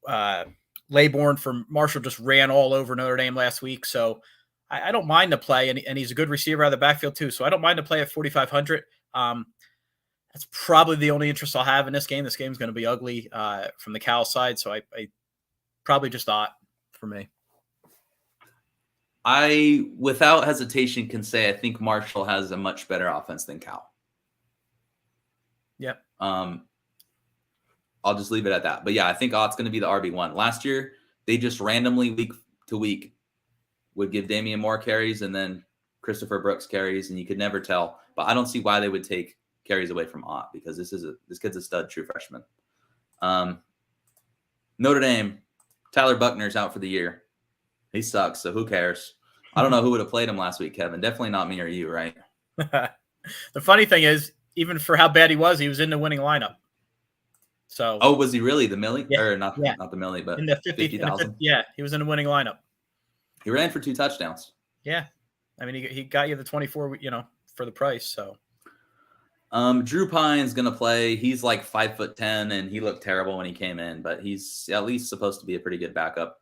S2: Laybourne from Marshall just ran all over Notre Dame last week, so I don't mind to play, and he's a good receiver out of the backfield too. So I don't mind to play at 4,500. That's probably the only interest I'll have in this game. This game's going to be ugly from the Cal side, so I probably just ought for me.
S1: I, without hesitation, can say I think Marshall has a much better offense than Cal.
S2: Yep.
S1: I'll just leave it at that. But yeah, I think Ott's going to be the RB1. Last year, they just randomly week to week would give Damian Moore carries and then Christopher Brooks carries, and you could never tell. But I don't see why they would take carries away from Ott because this kid's a stud true freshman. Notre Dame, Tyler Buckner's out for the year. He sucks, so who cares? I don't know who would have played him last week, Kevin. Definitely not me or you, right?
S2: The funny thing is, even for how bad he was in the winning lineup. So,
S1: was he really the millie?
S2: Yeah,
S1: or not the millie, but
S2: in the
S1: 50,000?
S2: Yeah, he was in the winning lineup.
S1: He ran for 2 touchdowns.
S2: Yeah, I mean he got you the 24, for the price. So,
S1: Drew Pine's gonna play. He's like 5'10", and he looked terrible when he came in, but he's at least supposed to be a pretty good backup.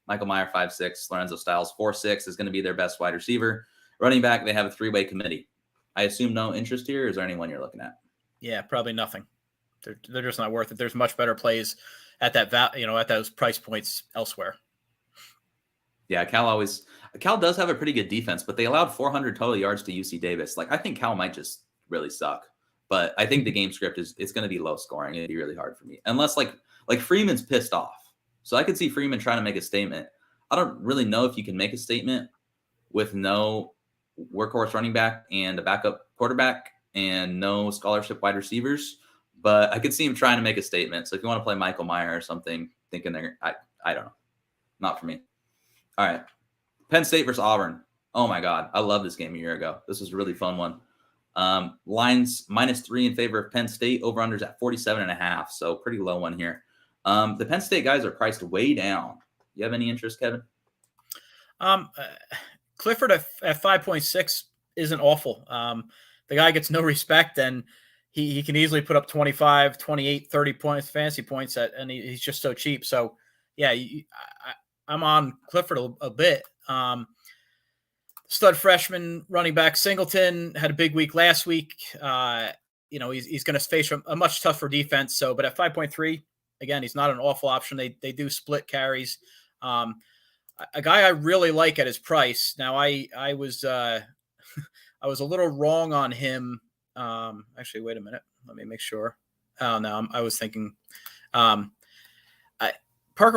S1: Michael Meyer 5'6", Lorenzo Styles 4'6" is going to be their best wide receiver. Running back, they have a 3-way committee. I assume no interest here. Or is there anyone you're looking at?
S2: Yeah, probably nothing. They're just not worth it. There's much better plays at that at those price points elsewhere.
S1: Yeah, Cal does have a pretty good defense, but they allowed 400 total yards to UC Davis. Like, I think Cal might just really suck, but I think the game script it's going to be low scoring. It'd be really hard for me unless like Freeman's pissed off. So I could see Freeman trying to make a statement. I don't really know if you can make a statement with no workhorse running back and a backup quarterback and no scholarship wide receivers, but I could see him trying to make a statement. So if you want to play Michael Meyer or something, thinking I don't know. Not for me. All right. Penn State versus Auburn. Oh my God. I love this game a year ago. This was a really fun one. Lines -3 in favor of Penn State, over-unders at 47.5. So pretty low one here. The Penn State guys are priced way down. You have any interest, Kevin?
S2: Clifford at 5.6 isn't awful. The guy gets no respect, and he can easily put up 25, 28, 30 points, fantasy points, and he's just so cheap. So, yeah, I'm on Clifford a bit. Stud freshman running back Singleton had a big week last week. He's going to face a much tougher defense. So, but at 5.3, again, he's not an awful option. They do split carries. A guy I really like at his price. Now, I was I was a little wrong on him. Actually, wait a minute. Let me make sure. Oh no, I was thinking Parker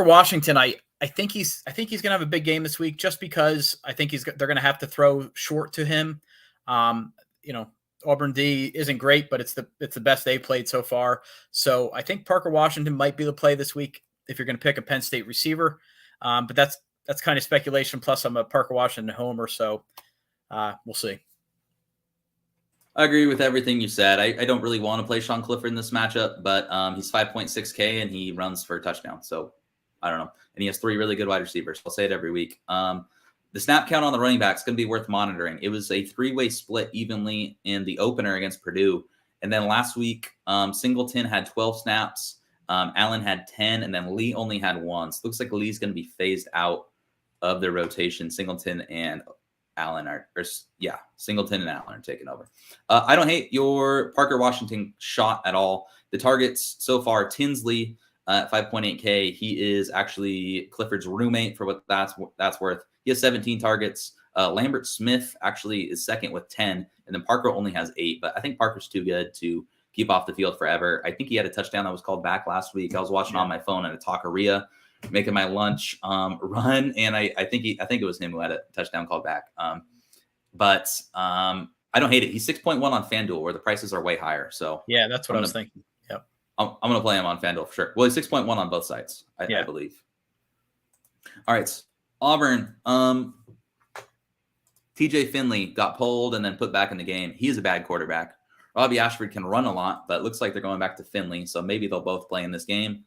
S2: Washington. I think he's gonna have a big game this week just because I think they're gonna have to throw short to him. Auburn D isn't great, but it's the best they've played so far. So I think Parker Washington might be the play this week if you're going to pick a Penn State receiver. But that's kind of speculation. Plus, I'm a Parker Washington homer, so we'll see.
S1: I agree with everything you said. I don't really want to play Sean Clifford in this matchup, but he's 5.6K and he runs for a touchdown. So I don't know. And he has 3 really good wide receivers. I'll say it every week. The snap count on the running back is going to be worth monitoring. It was a 3-way split evenly in the opener against Purdue. And then last week, Singleton had 12 snaps. Allen had 10, and then Lee only had 1. So it looks like Lee's going to be phased out of the rotation. Singleton and Allen Singleton and Allen are taking over. I don't hate your Parker Washington shot at all. The targets so far, Tinsley at 5.8K. He is actually Clifford's roommate for what that's worth. He has 17 targets. Lambert Smith actually is second with 10, and then Parker only has 8. But I think Parker's too good to keep off the field forever. I think he had a touchdown that was called back last week. I was watching on my phone at a taqueria, making my lunch run, and I think it was him who had a touchdown called back. But I don't hate it. He's 6.1 on FanDuel, where the prices are way higher. So
S2: yeah, that's what I was thinking. Yep,
S1: I'm going to play him on FanDuel for sure. Well, he's 6.1 on both sides, I believe. All right, Auburn. TJ Finley got pulled and then put back in the game. He is a bad quarterback. Robbie Ashford can run a lot, but it looks like they're going back to Finley, so maybe they'll both play in this game.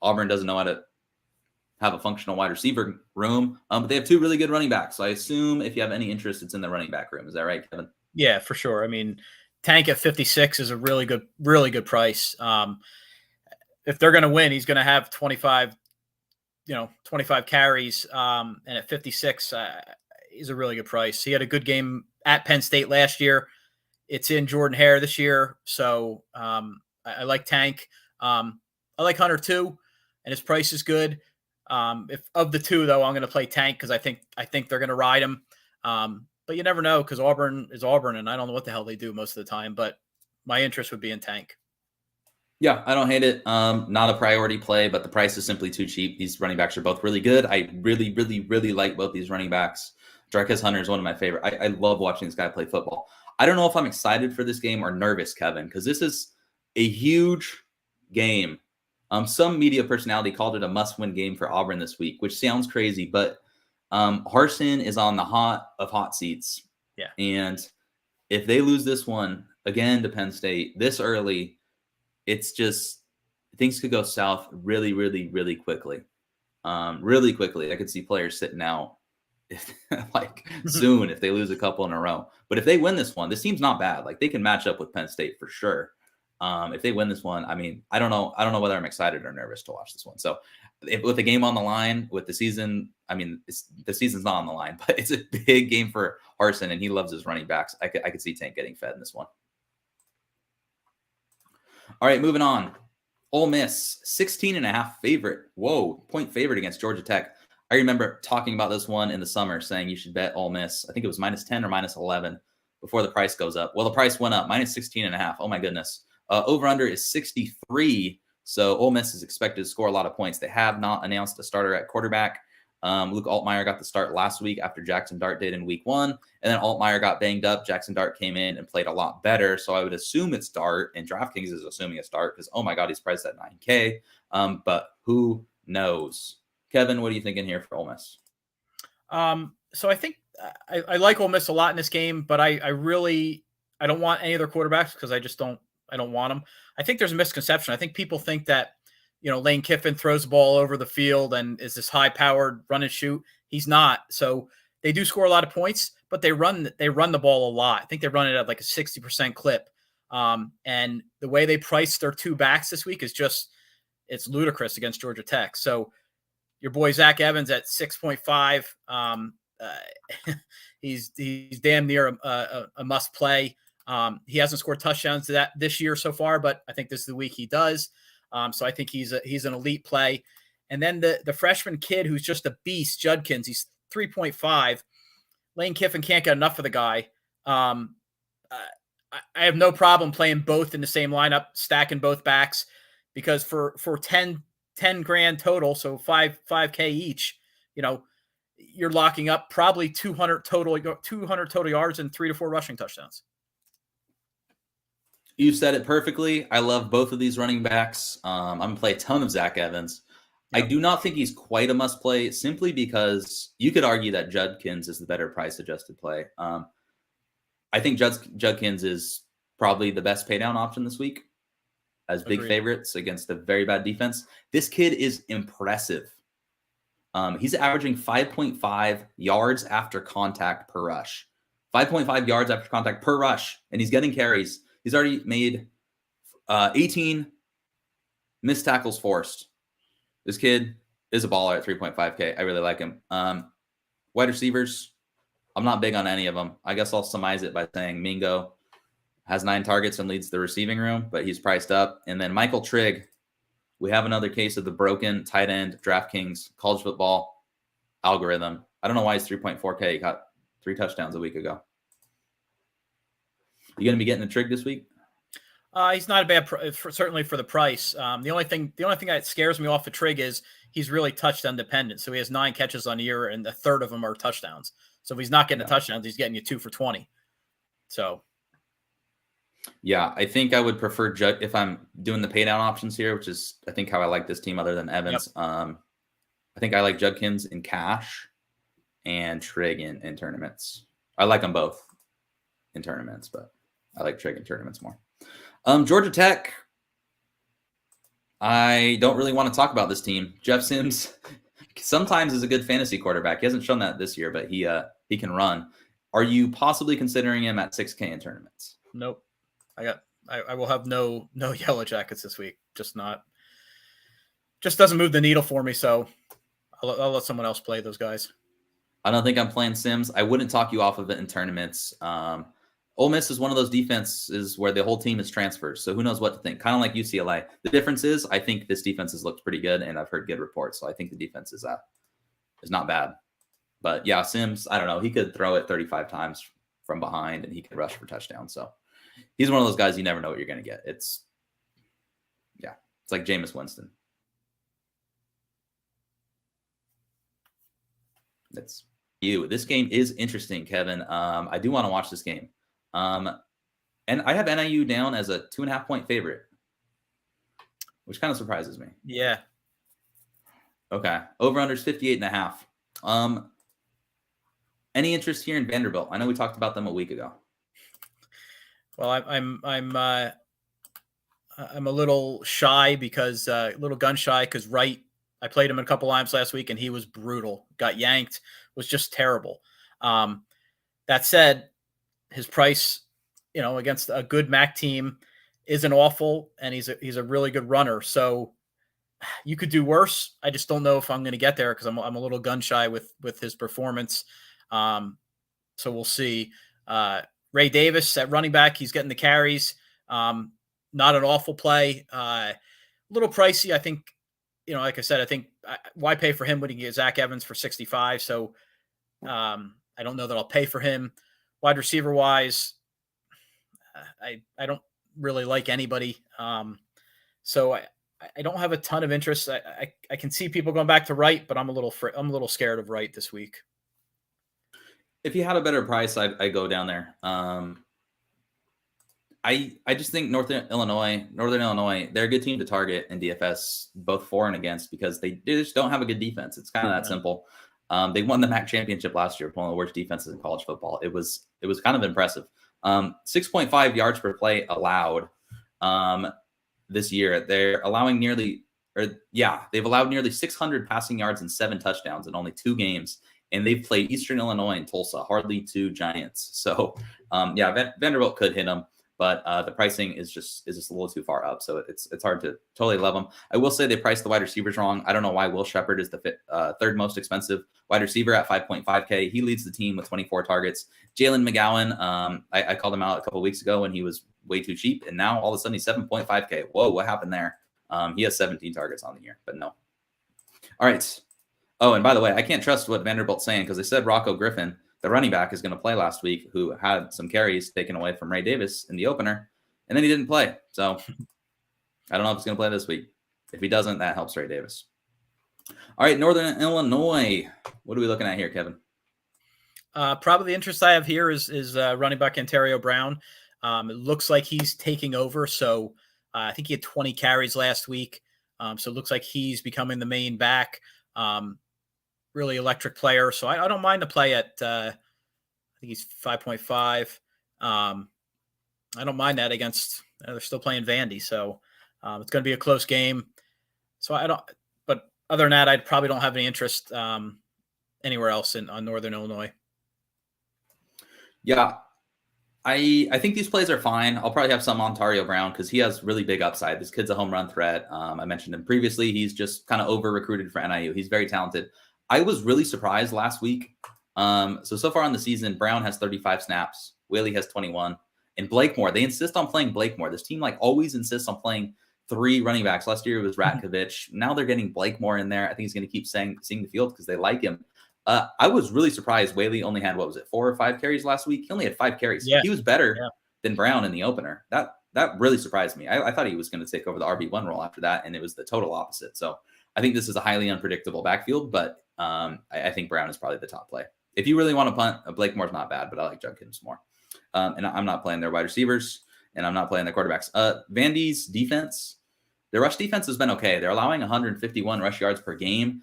S1: Auburn doesn't know how to have a functional wide receiver room, but they have 2 really good running backs. So I assume if you have any interest, it's in the running back room. Is that right, Kevin?
S2: Yeah, for sure. I mean, Tank at 56 is a really good price. If they're going to win, he's going to have 25 carries, and at 56, he's a really good price. He had a good game at Penn State last year. It's in Jordan-Hare this year, so I like Tank. I like Hunter too, and his price is good. If of the 2, though, I'm going to play Tank because I think they're going to ride him. But you never know because Auburn is Auburn, and I don't know what the hell they do most of the time. But my interest would be in Tank.
S1: Yeah, I don't hate it. Not a priority play, but the price is simply too cheap. These running backs are both really good. I really, really, really like both these running backs. Jarquez Hunter is one of my favorite. I love watching this guy play football. I don't know if I'm excited for this game or nervous, Kevin, because this is a huge game. Some media personality called it a must-win game for Auburn this week, which sounds crazy, but Harsin is on the hot of hot seats.
S2: Yeah.
S1: And if they lose this one again to Penn State this early, it's just things could go south really, really, really quickly. Really quickly. I could see players sitting out soon if they lose a couple in a row. But if they win this one, this team's not bad. Like they can match up with Penn State for sure. If they win this one, I mean, I don't know whether I'm excited or nervous to watch this one. So with the game on the line, with the season, I mean, the season's not on the line, but it's a big game for Harsin, and he loves his running backs. I could see Tank getting fed in this one. All right, moving on. Ole Miss, 16.5 favorite. Point favorite against Georgia Tech. I remember talking about this one in the summer, saying you should bet Ole Miss. I think it was -10 or -11 before the price goes up. Well, the price went up, -16.5. Oh my goodness. Over-under is 63, so Ole Miss is expected to score a lot of points. They have not announced a starter at quarterback. Luke Altmaier got the start last week after Jackson Dart did in week 1, and then Altmaier got banged up. Jackson Dart came in and played a lot better, so I would assume it's Dart, and DraftKings is assuming it's Dart because, oh my God, he's priced at 9K, but who knows? Kevin, what are you thinking here for Ole Miss?
S2: So I think I like Ole Miss a lot in this game, but I don't want any of their quarterbacks because I don't want them. I think there's a misconception. I think people think that, Lane Kiffin throws the ball over the field and is this high-powered run and shoot. He's not. So they do score a lot of points, but they run the ball a lot. I think they run it at like a 60% clip. And the way they price their 2 backs this week is it's ludicrous against Georgia Tech. So your boy Zach Evans at 6.5. He's damn near a must play. He hasn't scored touchdowns to that this year so far, but I think this is the week he does. So I think he's an elite play. And then the freshman kid who's just a beast, Judkins, he's 3.5. Lane Kiffin can't get enough of the guy. I have no problem playing both in the same lineup, stacking both backs, because for 10 grand total, so 5K each, you're locking up probably 200 total yards and 3 to 4 rushing touchdowns.
S1: You said it perfectly. I love both of these running backs. I'm going to play a ton of Zach Evans. Yep. I do not think he's quite a must play, simply because you could argue that Judkins is the better price adjusted play. I think Judkins is probably the best pay down option this week as big favorites against a very bad defense. This kid is impressive. He's averaging 5.5 yards after contact per rush. 5.5 yards after contact per rush, and he's getting carries. He's already made 18 missed tackles forced. This kid is a baller at 3.5K. I really like him. Wide receivers, I'm not big on any of them. I guess I'll surmise it by saying Mingo has 9 targets and leads the receiving room, but he's priced up. And then Michael Trigg, we have another case of the broken tight end DraftKings college football algorithm. I don't know why he's 3.4K. He got 3 touchdowns a week ago. You going to be getting a Trigg this week?
S2: He's not a bad, certainly for the price. The only thing that scares me off of Trigg is he's really touchdown dependent. So he has 9 catches on the year, and a third of them are touchdowns. So if he's not getting the touchdowns, he's getting you 2 for 20. So, yeah,
S1: I think I would prefer if I'm doing the pay down options here, which is I think how I like this team other than Evans. Yep. I think I like Judkins in cash and Trigg in tournaments. I like them both in tournaments, but I like Trigg in tournaments more. Georgia Tech, I don't really want to talk about this team. Jeff Sims sometimes is a good fantasy quarterback. He hasn't shown that this year, but he can run. Are you possibly considering him at 6K in tournaments?
S2: Nope. I will have no Yellow Jackets this week. Just doesn't move the needle for me. So I'll let someone else play those guys.
S1: I don't think I'm playing Sims. I wouldn't talk you off of it in tournaments. Ole Miss is one of those defenses where the whole team is transfers, so who knows what to think. Kind of like UCLA. The difference is I think this defense has looked pretty good, and I've heard good reports, so I think the defense is not bad. But yeah, Sims, I don't know. He could throw it 35 times from behind, and he could rush for touchdowns. So he's one of those guys you never know what you're going to get. It's like Jameis Winston. That's you. This game is interesting, Kevin. I do want to watch this game. And I have NIU down as a 2.5-point favorite, which kind of surprises me.
S2: Yeah.
S1: Okay. Over under is 58.5. Any interest here in Vanderbilt? I know we talked about them a week ago.
S2: Well, I'm a little shy because a little gun shy because Wright, I played him a couple times last week and he was brutal. Got yanked, was just terrible. That said, his price, against a good MAC team isn't awful, and he's a really good runner. So you could do worse. I just don't know if I'm going to get there because I'm a little gun shy with his performance. So we'll see. Ray Davis at running back, he's getting the carries. Not an awful play. A little pricey, I think. Like I said, I think why pay for him when you can get Zach Evans for 65? So I don't know that I'll pay for him. Wide receiver wise, I don't really like anybody. So I don't have a ton of interest. I can see people going back to Wright, but I'm a little scared of Wright this week.
S1: If you had a better price, I go down there. I just think Northern Illinois, they're a good team to target in DFS, both for and against, because they just don't have a good defense. It's kind of that simple. They won the MAC championship last year, one of the worst defenses in college football. It was kind of impressive. 6.5 yards per play allowed this year. They've allowed nearly 600 passing yards and 7 touchdowns in only 2 games. And they've played Eastern Illinois and Tulsa, hardly 2 giants. So Vanderbilt could hit them. But the pricing is just a little too far up, so it's hard to totally love them. I will say they priced the wide receivers wrong. I don't know why Will Shepherd is the third most expensive wide receiver at 5.5K. He leads the team with 24 targets. Jalen McGowan, I called him out a couple of weeks ago when he was way too cheap, and now all of a sudden he's 7.5K. Whoa, what happened there? He has 17 targets on the year, but no. All right. Oh, and by the way, I can't trust what Vanderbilt's saying because they said Rocco Griffin, the running back, is going to play last week, who had some carries taken away from Ray Davis in the opener, and then he didn't play. So I don't know if he's going to play this week. If he doesn't, that helps Ray Davis. All right, Northern Illinois. What are we looking at here, Kevin?
S2: Probably the interest I have here is running back Ontario Brown. It looks like he's taking over. So I think he had 20 carries last week. So it looks like he's becoming the main back. Really electric player. So I don't mind the play at, I think he's 5.5. I don't mind that against, they're still playing Vandy. So it's going to be a close game. So but other than that, I probably don't have any interest anywhere else on Northern Illinois.
S1: Yeah. I think these plays are fine. I'll probably have some Ontario Brown because he has really big upside. This kid's a home run threat. I mentioned him previously. He's just kind of over recruited for NIU. He's very talented. I was really surprised last week So far on the season, Brown has 35 snaps, Whaley has 21, and Blakemore. They insist on playing Blakemore. This team always insists on playing 3 running backs. Last year it was Ratkovich. Now they're getting Blakemore in there. I think he's going to keep seeing the field because they like him. I was really surprised Whaley only had, 4 or 5 carries last week? He only had 5 carries.
S2: Yeah.
S1: He was better than Brown in the opener. That really surprised me. I thought he was going to take over the RB1 role after that, and it was the total opposite. So I think this is a highly unpredictable backfield, but I think Brown is probably the top play. If you really want to punt, Blakemore's not bad, but I like Judkins more. And I'm not playing their wide receivers, and I'm not playing their quarterbacks. Vandy's defense, their rush defense has been okay. They're allowing 151 rush yards per game.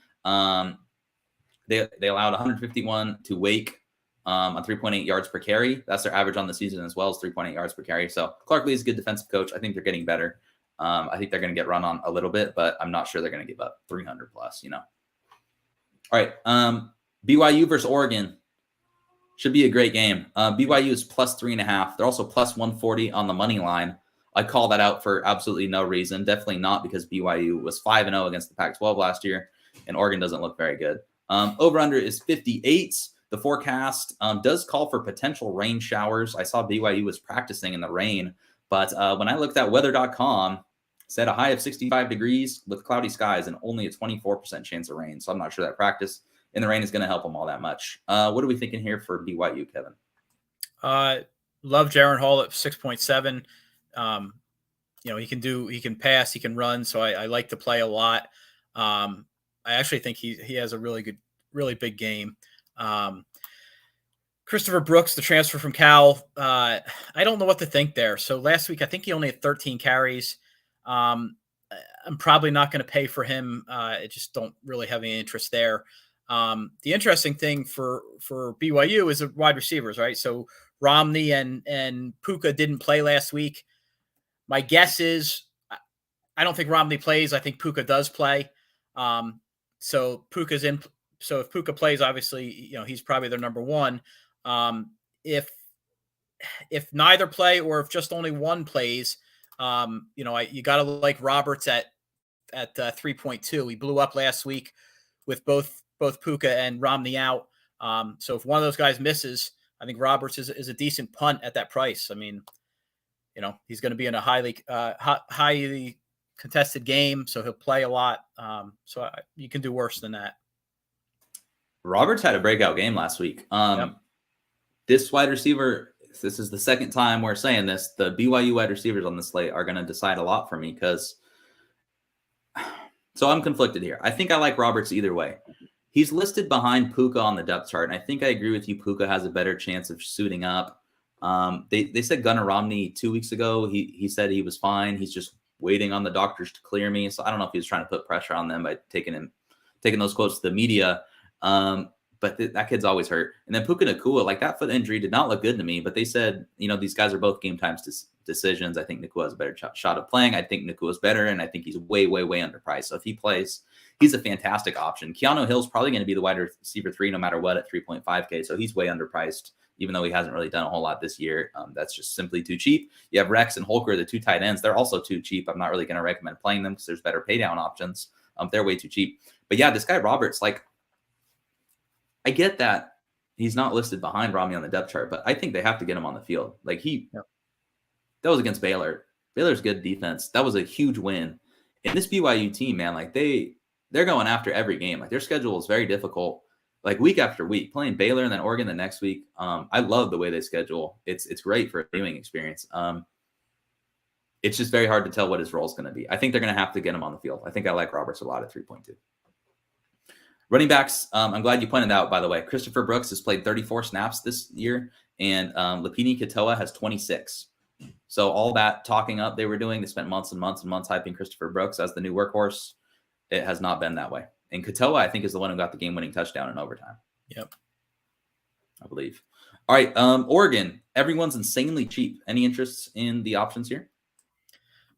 S1: They allowed 151 to Wake on 3.8 yards per carry. That's their average on the season as well, as 3.8 yards per carry. So Clark Lee is a good defensive coach. I think they're getting better. I think they're going to get run on a little bit, but I'm not sure they're going to give up 300 plus, All right. BYU versus Oregon should be a great game. BYU is plus 3.5. They're also plus 140 on the money line. I call that out for absolutely no reason. Definitely not because BYU was 5-0 against the Pac-12 last year, and Oregon doesn't look very good. Over-under is 58. The forecast does call for potential rain showers. I saw BYU was practicing in the rain, but when I looked at weather.com, said a high of 65 degrees with cloudy skies and only a 24% chance of rain. So I'm not sure that practice in the rain is going to help them all that much. What are we thinking here for BYU, Kevin?
S2: Love Jaron Hall at 6.7. He can pass, he can run. So I like to play a lot. I actually think he has a really big game. Christopher Brooks, the transfer from Cal, I don't know what to think there. So last week, I think he only had 13 carries. I'm probably not going to pay for him. I just don't really have any interest there. The interesting thing for BYU is the wide receivers, right? So Romney and Puka didn't play last week. My guess is I don't think Romney plays. I think Puka does play. So Puka's in. So if Puka plays, obviously, he's probably their number one. If neither play or if just only one plays, you got to like Roberts at 3.2. He blew up last week with both Puka and Romney out. So if one of those guys misses, I think Roberts is a decent punt at that price. I mean, he's going to be in a highly contested game, so he'll play a lot. So you can do worse than that.
S1: Roberts had a breakout game last week. This wide receiver, this is the second time we're saying this, the BYU wide receivers on the slate are going to decide a lot for me because so I'm conflicted here. I think I like Roberts either way. He's listed behind Puka on the depth chart, and I think I agree with you. Puka has a better chance of suiting up. They said Gunnar Romney 2 weeks ago. He said he was fine. He's just waiting on the doctors to clear me. So I don't know if he was trying to put pressure on them by taking those quotes to the media. But that kid's always hurt. And then Puka Nacua, that foot injury did not look good to me. But they said, these guys are both game times decisions. I think Nacua has a better shot of playing. I think Nakua's better, and I think he's way, way, way underpriced. So if he plays, he's a fantastic option. Keanu Hill's probably going to be the wide receiver 3 no matter what at 3.5K. So he's way underpriced, even though he hasn't really done a whole lot this year. That's just simply too cheap. You have Rex and Holker, the 2 tight ends. They're also too cheap. I'm not really going to recommend playing them because there's better pay down options. They're way too cheap. But yeah, this guy Roberts, I get that he's not listed behind Romney on the depth chart, but I think they have to get him on the field. That was against Baylor. Baylor's good defense. That was a huge win. And this BYU team, man, they're going after every game. Their schedule is very difficult. Week after week, playing Baylor and then Oregon the next week. I love the way they schedule. It's great for a viewing experience. It's just very hard to tell what his role is going to be. I think they're going to have to get him on the field. I think I like Roberts a lot at 3.2. Running backs, I'm glad you pointed out, by the way. Christopher Brooks has played 34 snaps this year, and Lapini Katoa has 26. So all that talking up they were doing, they spent months and months and months hyping Christopher Brooks as the new workhorse. It has not been that way. And Katoa, I think, is the one who got the game-winning touchdown in overtime.
S2: Yep.
S1: I believe. All right, Oregon. Everyone's insanely cheap. Any interests in the options here?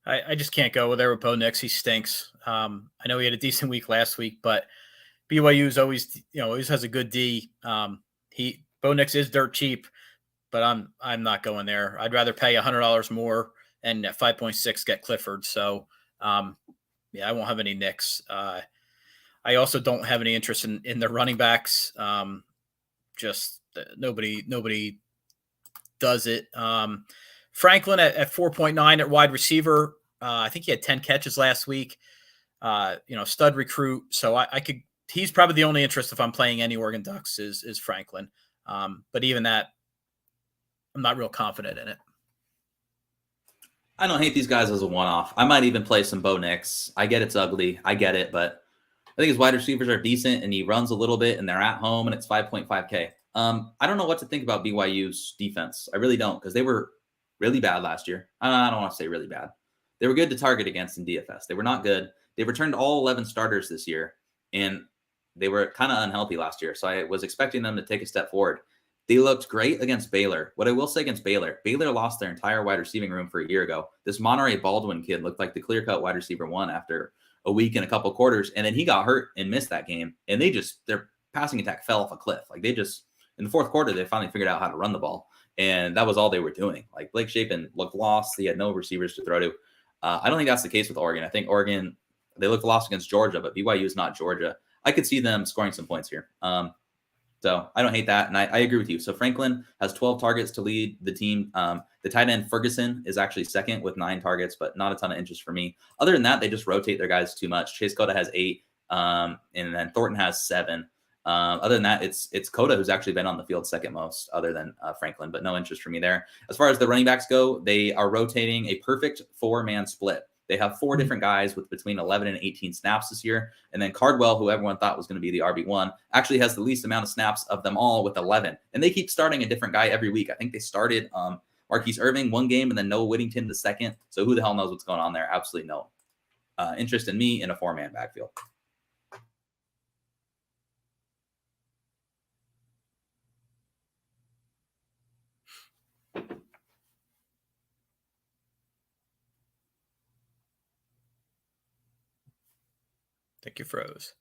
S2: I just can't go there with Bo Nix. He stinks. I know he had a decent week last week, but BYU is always has a good D. Bo Nix is dirt cheap, but I'm not going there. I'd rather pay $100 more and at 5.6 get Clifford. So I won't have any Knicks. I also don't have any interest in the running backs. just nobody does it. Franklin at 4.9 at wide receiver. I think he had 10 catches last week. Stud recruit. So he's probably the only interest if I'm playing any Oregon Ducks is Franklin. But even that, I'm not real confident in it.
S1: I don't hate these guys as a one-off. I might even play some Bo Nix. I get it's ugly. I get it, but I think his wide receivers are decent, and he runs a little bit, and they're at home, and it's 5.5K. I don't know what to think about BYU's defense. I really don't, because they were really bad last year. I don't want to say really bad. They were good to target against in DFS. They were not good. They returned all 11 starters this year, and they were kind of unhealthy last year, so I was expecting them to take a step forward. They looked great against Baylor. What I will say against Baylor lost their entire wide receiving room for a year ago. This Monterey Baldwin kid looked like the clear-cut wide receiver one after a week and a couple quarters, and then he got hurt and missed that game. And their passing attack fell off a cliff. Like in the fourth quarter, they finally figured out how to run the ball, and that was all they were doing. Like Blake Shapen looked lost. He had no receivers to throw to. I don't think that's the case with Oregon. I think Oregon, they looked lost against Georgia, but BYU is not Georgia. I could see them scoring some points here. So I don't hate that. And I agree with you. So Franklin has 12 targets to lead the team. The tight end Ferguson is actually second with 9 targets, but not a ton of interest for me. Other than that, they just rotate their guys too much. Chase Cota has 8, and then Thornton has 7. Other than that, it's Cota who's actually been on the field second most, other than Franklin, but no interest for me there. As far as the running backs go, they are rotating a perfect 4-man split. They have 4 different guys with between 11 and 18 snaps this year. And then Cardwell, who everyone thought was going to be the RB1, actually has the least amount of snaps of them all with 11. And they keep starting a different guy every week. I think they started Marquise Irving one game and then Noah Whittington the second. So who the hell knows what's going on there? Absolutely no interest in me in a 4-man backfield.
S2: I think you froze.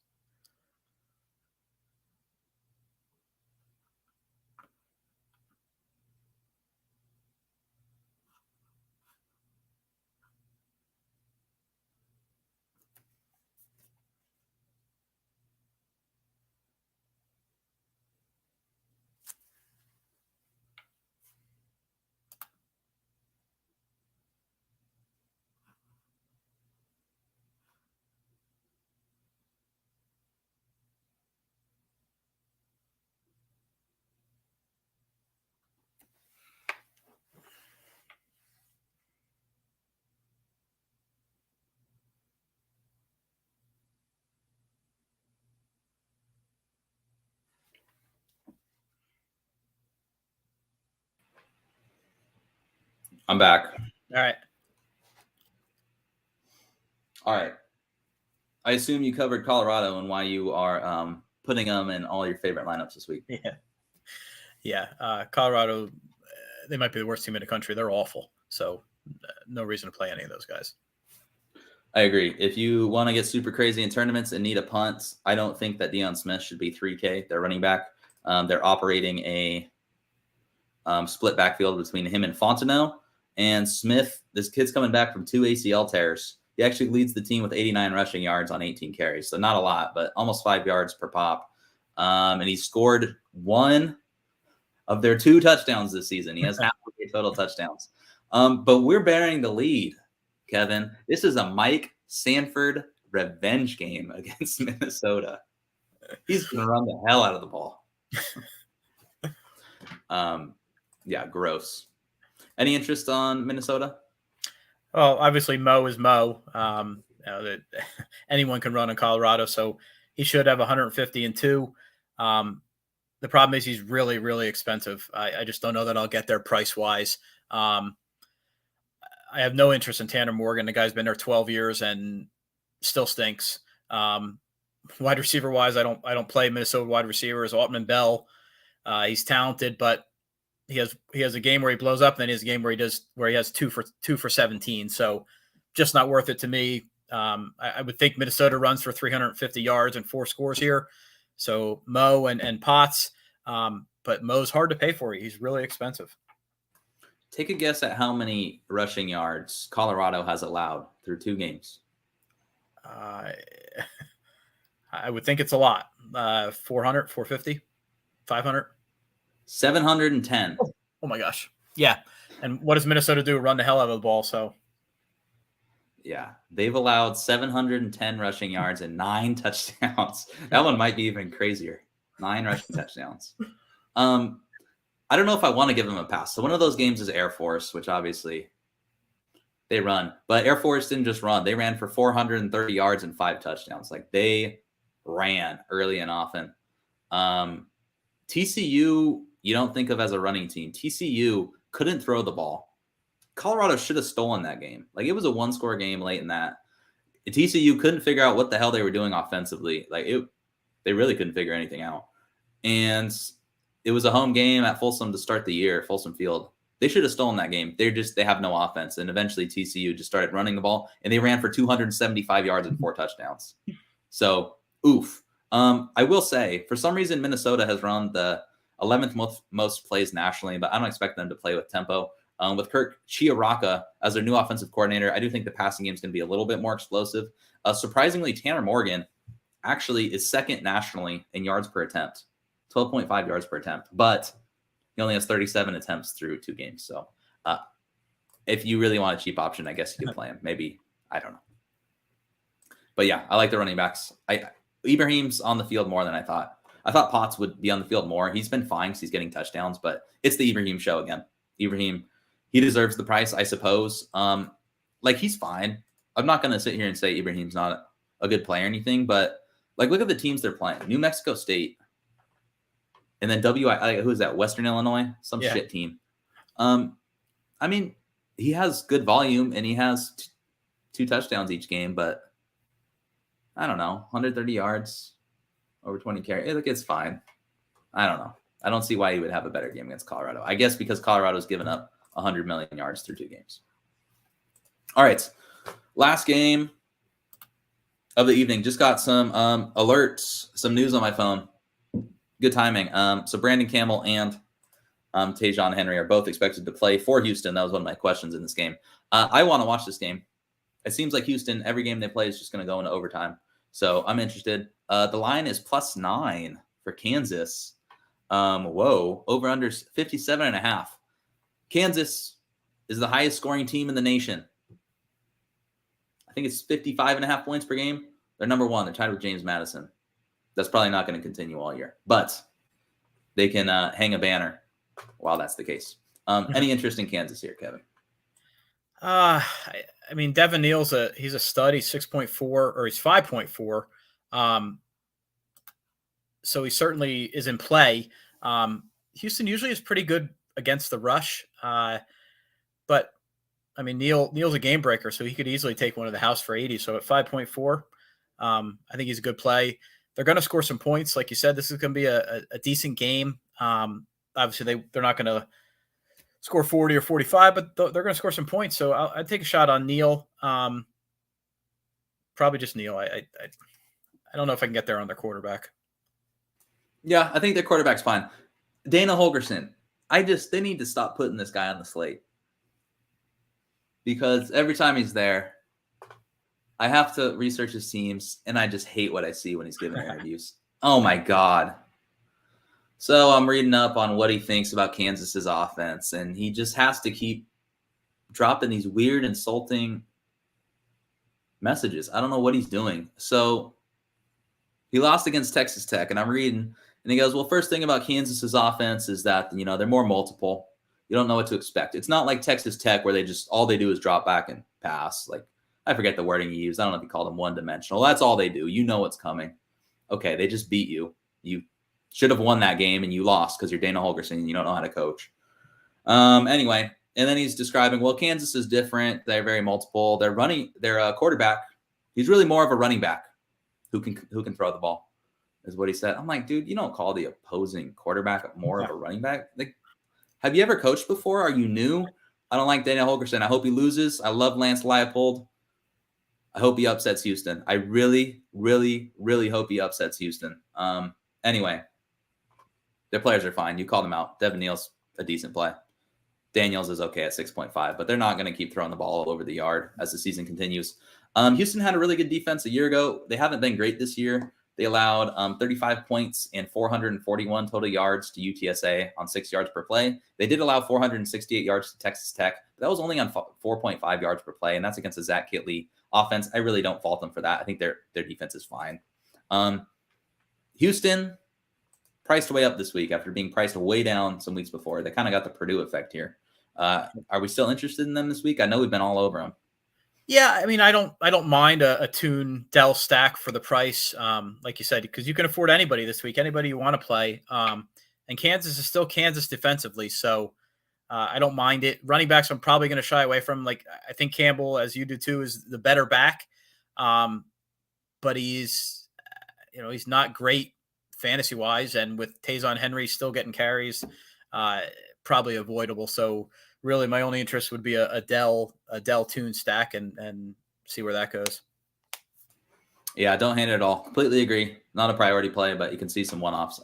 S1: I'm back.
S2: All
S1: right. I assume you covered Colorado and why you are putting them in all your favorite lineups this week.
S2: Yeah. Colorado, they might be the worst team in the country. They're awful. So no reason to play any of those guys.
S1: I agree. If you want to get super crazy in tournaments and need a punt, I don't think that Deion Smith should be 3K. They're running back. They're operating a split backfield between him and Fontenot. And Smith, this kid's coming back from 2 ACL tears. He actually leads the team with 89 rushing yards on 18 carries. So not a lot, but almost 5 yards per pop. And he scored 1 of their 2 touchdowns this season. He has half of the total touchdowns. But we're bearing the lead, Kevin. This is a Mike Sanford revenge game against Minnesota. He's going to run the hell out of the ball. Yeah, gross. Any interest on Minnesota?
S2: Well, obviously Mo is Mo. Anyone can run in Colorado, so he should have 150 and 2. The problem is he's really, really expensive. I just don't know that I'll get there price-wise. I have no interest in Tanner Morgan. The guy's been there 12 years and still stinks. Wide receiver-wise, I don't play Minnesota wide receivers. Altman Bell, he's talented, but he has a game where he blows up, and then he has a game where he has 2 for 17. So just not worth it to me. I would think Minnesota runs for 350 yards and 4 scores here. So Mo and Potts, but Mo's hard to pay for. He's really expensive.
S1: Take a guess at how many rushing yards Colorado has allowed through 2 games.
S2: I would think it's a lot. 400, 450, 500.
S1: 710.
S2: Oh my gosh. Yeah. And what does Minnesota do? Run the hell out of the ball. So
S1: yeah, they've allowed 710 rushing yards and 9 touchdowns. That one might be even crazier. 9 rushing touchdowns. I don't know if I want to give them a pass. So one of those games is Air Force, which obviously they run. But Air Force didn't just run. They ran for 430 yards and 5 touchdowns. Like, they ran early and often. TCU, you don't think of as a running team. TCU couldn't throw the ball. Colorado should have stolen that game. Like, it was a 1-score game late in that. TCU couldn't figure out what the hell they were doing offensively. Like, they really couldn't figure anything out. And it was a home game at Folsom to start the year, Folsom Field. They should have stolen that game. They have no offense. And eventually TCU just started running the ball, and they ran for 275 yards and 4 touchdowns. So, oof. I will say, for some reason, Minnesota has run the 11th most plays nationally, but I don't expect them to play with tempo. With Kirk Chiaraka as their new offensive coordinator, I do think the passing game is going to be a little bit more explosive. Surprisingly, Tanner Morgan actually is second nationally in yards per attempt. 12.5 yards per attempt, but he only has 37 attempts through 2 games. So if you really want a cheap option, I guess you could play him. Maybe, I don't know. But yeah, I like the running backs. Ibrahim's on the field more than I thought. I thought Potts would be on the field more. He's been fine because he's getting touchdowns, but it's the Ibrahim show again. Ibrahim, he deserves the price, I suppose. Like, he's fine. I'm not going to sit here and say Ibrahim's not a good player or anything, but like, look at the teams they're playing. New Mexico State. And then who is that? Western Illinois? Some shit team. I mean, he has good volume and he has 2 touchdowns each game, but I don't know, 130 yards, over 20 carries. Look, it's fine. I don't know. I don't see why he would have a better game against Colorado. I guess because Colorado's given up 100 million yards through 2 games. All right, last game of the evening. Just got some alerts, some news on my phone. Good timing. So Brandon Campbell and Tajon Henry are both expected to play for Houston. That was one of my questions in this game. I want to watch this game. It seems like Houston, every game they play is just going to go into overtime. So I'm interested. The line is +9 for Kansas. Over under 57.5. Kansas is the highest scoring team in the nation. I think it's 55.5 points per game. They're number 1. They're tied with James Madison. That's probably not going to continue all year, but they can hang a banner while that's the case. Any interest in Kansas here, Kevin?
S2: I mean, Devin Neal's he's a stud. He's 6.4 or he's 5.4. So he certainly is in play. Houston usually is pretty good against the rush. But I mean, Neal's a game breaker, so he could easily take one to the house for 80. So at 5.4, I think he's a good play. They're going to score some points. Like you said, this is going to be a decent game. Obviously, they're not going to score 40 or 45, but they're going to score some points. So I'd take a shot on Neal. Probably just Neal. I don't know if I can get there on their quarterback.
S1: Yeah, I think their quarterback's fine. Dana Holgorsen. They need to stop putting this guy on the slate. Because every time he's there, I have to research his teams, and I just hate what I see when he's giving interviews. Oh, my God. So I'm reading up on what he thinks about Kansas's offense, and he just has to keep dropping these weird, insulting messages. I don't know what he's doing. So he lost against Texas Tech, and I'm reading, and he goes, well, first thing about Kansas's offense is that, they're more multiple. You don't know what to expect. It's not like Texas Tech where all they do is drop back and pass. Like, I forget the wording he used. I don't know if he called them one-dimensional. That's all they do. You know what's coming. Okay, they just beat you. You should have won that game, and you lost because you're Dana Holgorsen and you don't know how to coach. Anyway, and then he's describing, well, Kansas is different. They're very multiple. They're running. Their quarterback, he's really more of a running back who can throw the ball, is what he said. I'm like, dude, you don't call the opposing quarterback more of a running back. Like, have you ever coached before? Are you new? I don't like Dana Holgorsen. I hope he loses. I love Lance Leipold. I hope he upsets Houston. I really, really, really hope he upsets Houston. Anyway, their players are fine. You called them out. Devin Neal's a decent play. Daniels is okay at 6.5, but they're not going to keep throwing the ball all over the yard as the season continues. Houston had a really good defense a year ago. They haven't been great this year. They allowed 35 points and 441 total yards to UTSA on 6 yards per play. They did allow 468 yards to Texas Tech. But that was only on 4.5 yards per play, and that's against the Zach Kittley offense. I really don't fault them for that. I think their defense is fine. Houston priced way up this week after being priced way down some weeks before. They kind of got the Purdue effect here. Are we still interested in them this week? I know we've been all over them.
S2: Yeah, I mean, I don't mind a Tune Dell stack for the price, like you said, because you can afford anybody this week, anybody you want to play. And Kansas is still Kansas defensively, so I don't mind it. Running backs, I'm probably going to shy away from. Like, I think Campbell, as you do too, is the better back, but he's not great fantasy wise, and with Taysom Henry still getting carries, probably avoidable. So really, my only interest would be a Dell Tune stack and see where that goes.
S1: Yeah, don't hate it at all. Completely agree. Not a priority play, but you can see some one-offs.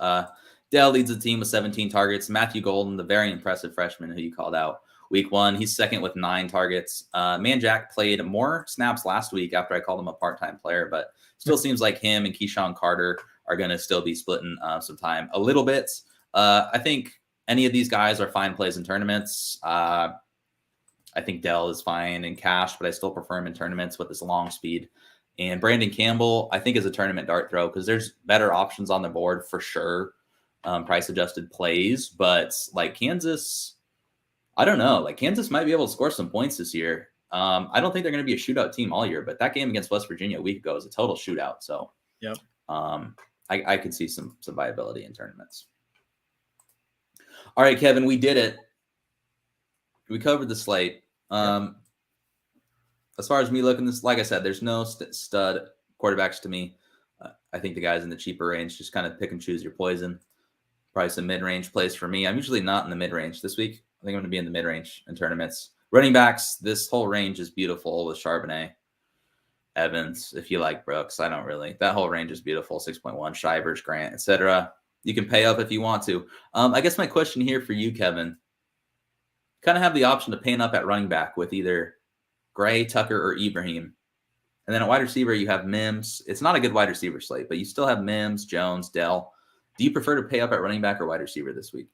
S1: Dell leads the team with 17 targets. Matthew Golden, the very impressive freshman who you called out week 1, he's second with 9 targets. Manjack played more snaps last week after I called him a part-time player, but still seems like him and Keyshawn Carter are going to still be splitting some time a little bit. I think any of these guys are fine plays in tournaments. I think Dell is fine in cash, but I still prefer him in tournaments with his long speed. And Brandon Campbell, I think, is a tournament dart throw because there's better options on the board for sure. Price-adjusted plays, but like Kansas, I don't know. Like Kansas might be able to score some points this year. I don't think they're going to be a shootout team all year, but that game against West Virginia a week ago was a total shootout. So,
S2: yep.
S1: I could see some viability in tournaments. All right, Kevin, we did it. We covered the slate. As far as me looking this, like I said, there's no stud quarterbacks to me. I think the guys in the cheaper range, just kind of pick and choose your poison. Probably some mid-range plays for me. I'm usually not in the mid-range this week. I think I'm going to be in the mid-range in tournaments. Running backs, this whole range is beautiful with Charbonnet, Evans. If you like Brooks, I don't really. That whole range is beautiful. 6.1, Shivers, Grant, etc. You can pay up if you want to. I guess my question here for you, Kevin, kind of have the option to pay up at running back with either Gray, Tucker, or Ibrahim. And then at wide receiver, you have Mims. It's not a good wide receiver slate, but you still have Mims, Jones, Dell. Do you prefer to pay up at running back or wide receiver this week?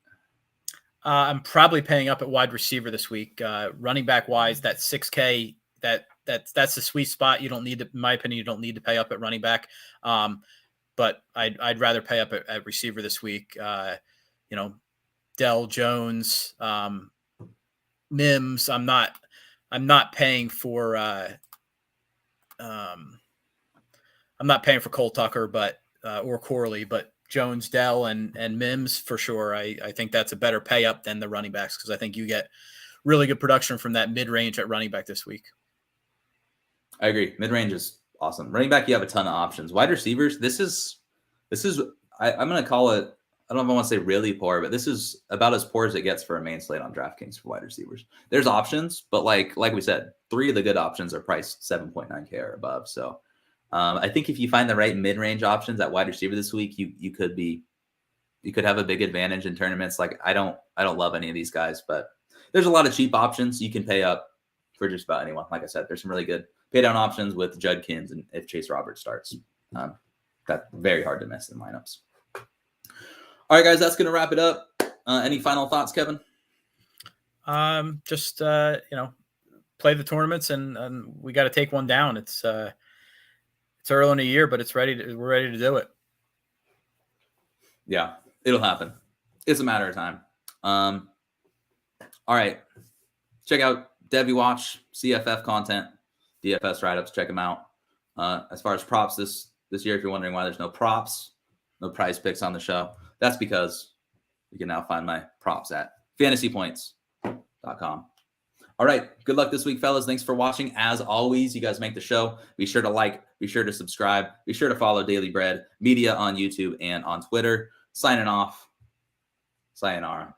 S2: I'm probably paying up at wide receiver this week. Running back wise, that 6K, that's the sweet spot. You don't need to, in my opinion, you don't need to pay up at running back. But I'd rather pay up at receiver this week. Dell, Jones, Mims. I'm not paying for Cole Tucker, but or Corley, but Jones, Dell, and Mims for sure. I think that's a better pay up than the running backs because I think you get really good production from that mid range at running back this week.
S1: I agree. Mid range is awesome. Running back, you have a ton of options. Wide receivers, this is I'm going to call it. I don't know if I want to say really poor, but this is about as poor as it gets for a main slate on DraftKings for wide receivers. There's options, but like we said, 3 of the good options are priced 7.9K or above. So I think if you find the right mid-range options at wide receiver this week, you could have a big advantage in tournaments. Like I don't love any of these guys, but there's a lot of cheap options. You can pay up for just about anyone. Like I said, there's some really good pay down options with Judkins and if Chase Roberts starts. That's very hard to miss in lineups. All right, guys, that's going to wrap it up. Any final thoughts, Kevin?
S2: Just play the tournaments and we got to take one down. It's early in the year, but we're ready to do it.
S1: Yeah, it'll happen. It's a matter of time. All right. Check out Debbie Watch, CFF content, DFS write-ups. Check them out. As far as props this year, if you're wondering why there's no props, no prize picks on the show, that's because you can now find my props at fantasypoints.com. All right. Good luck this week, fellas. Thanks for watching. As always, you guys make the show. Be sure to like, be sure to subscribe, be sure to follow Daily Bread Media on YouTube and on Twitter. Signing off. Sayonara.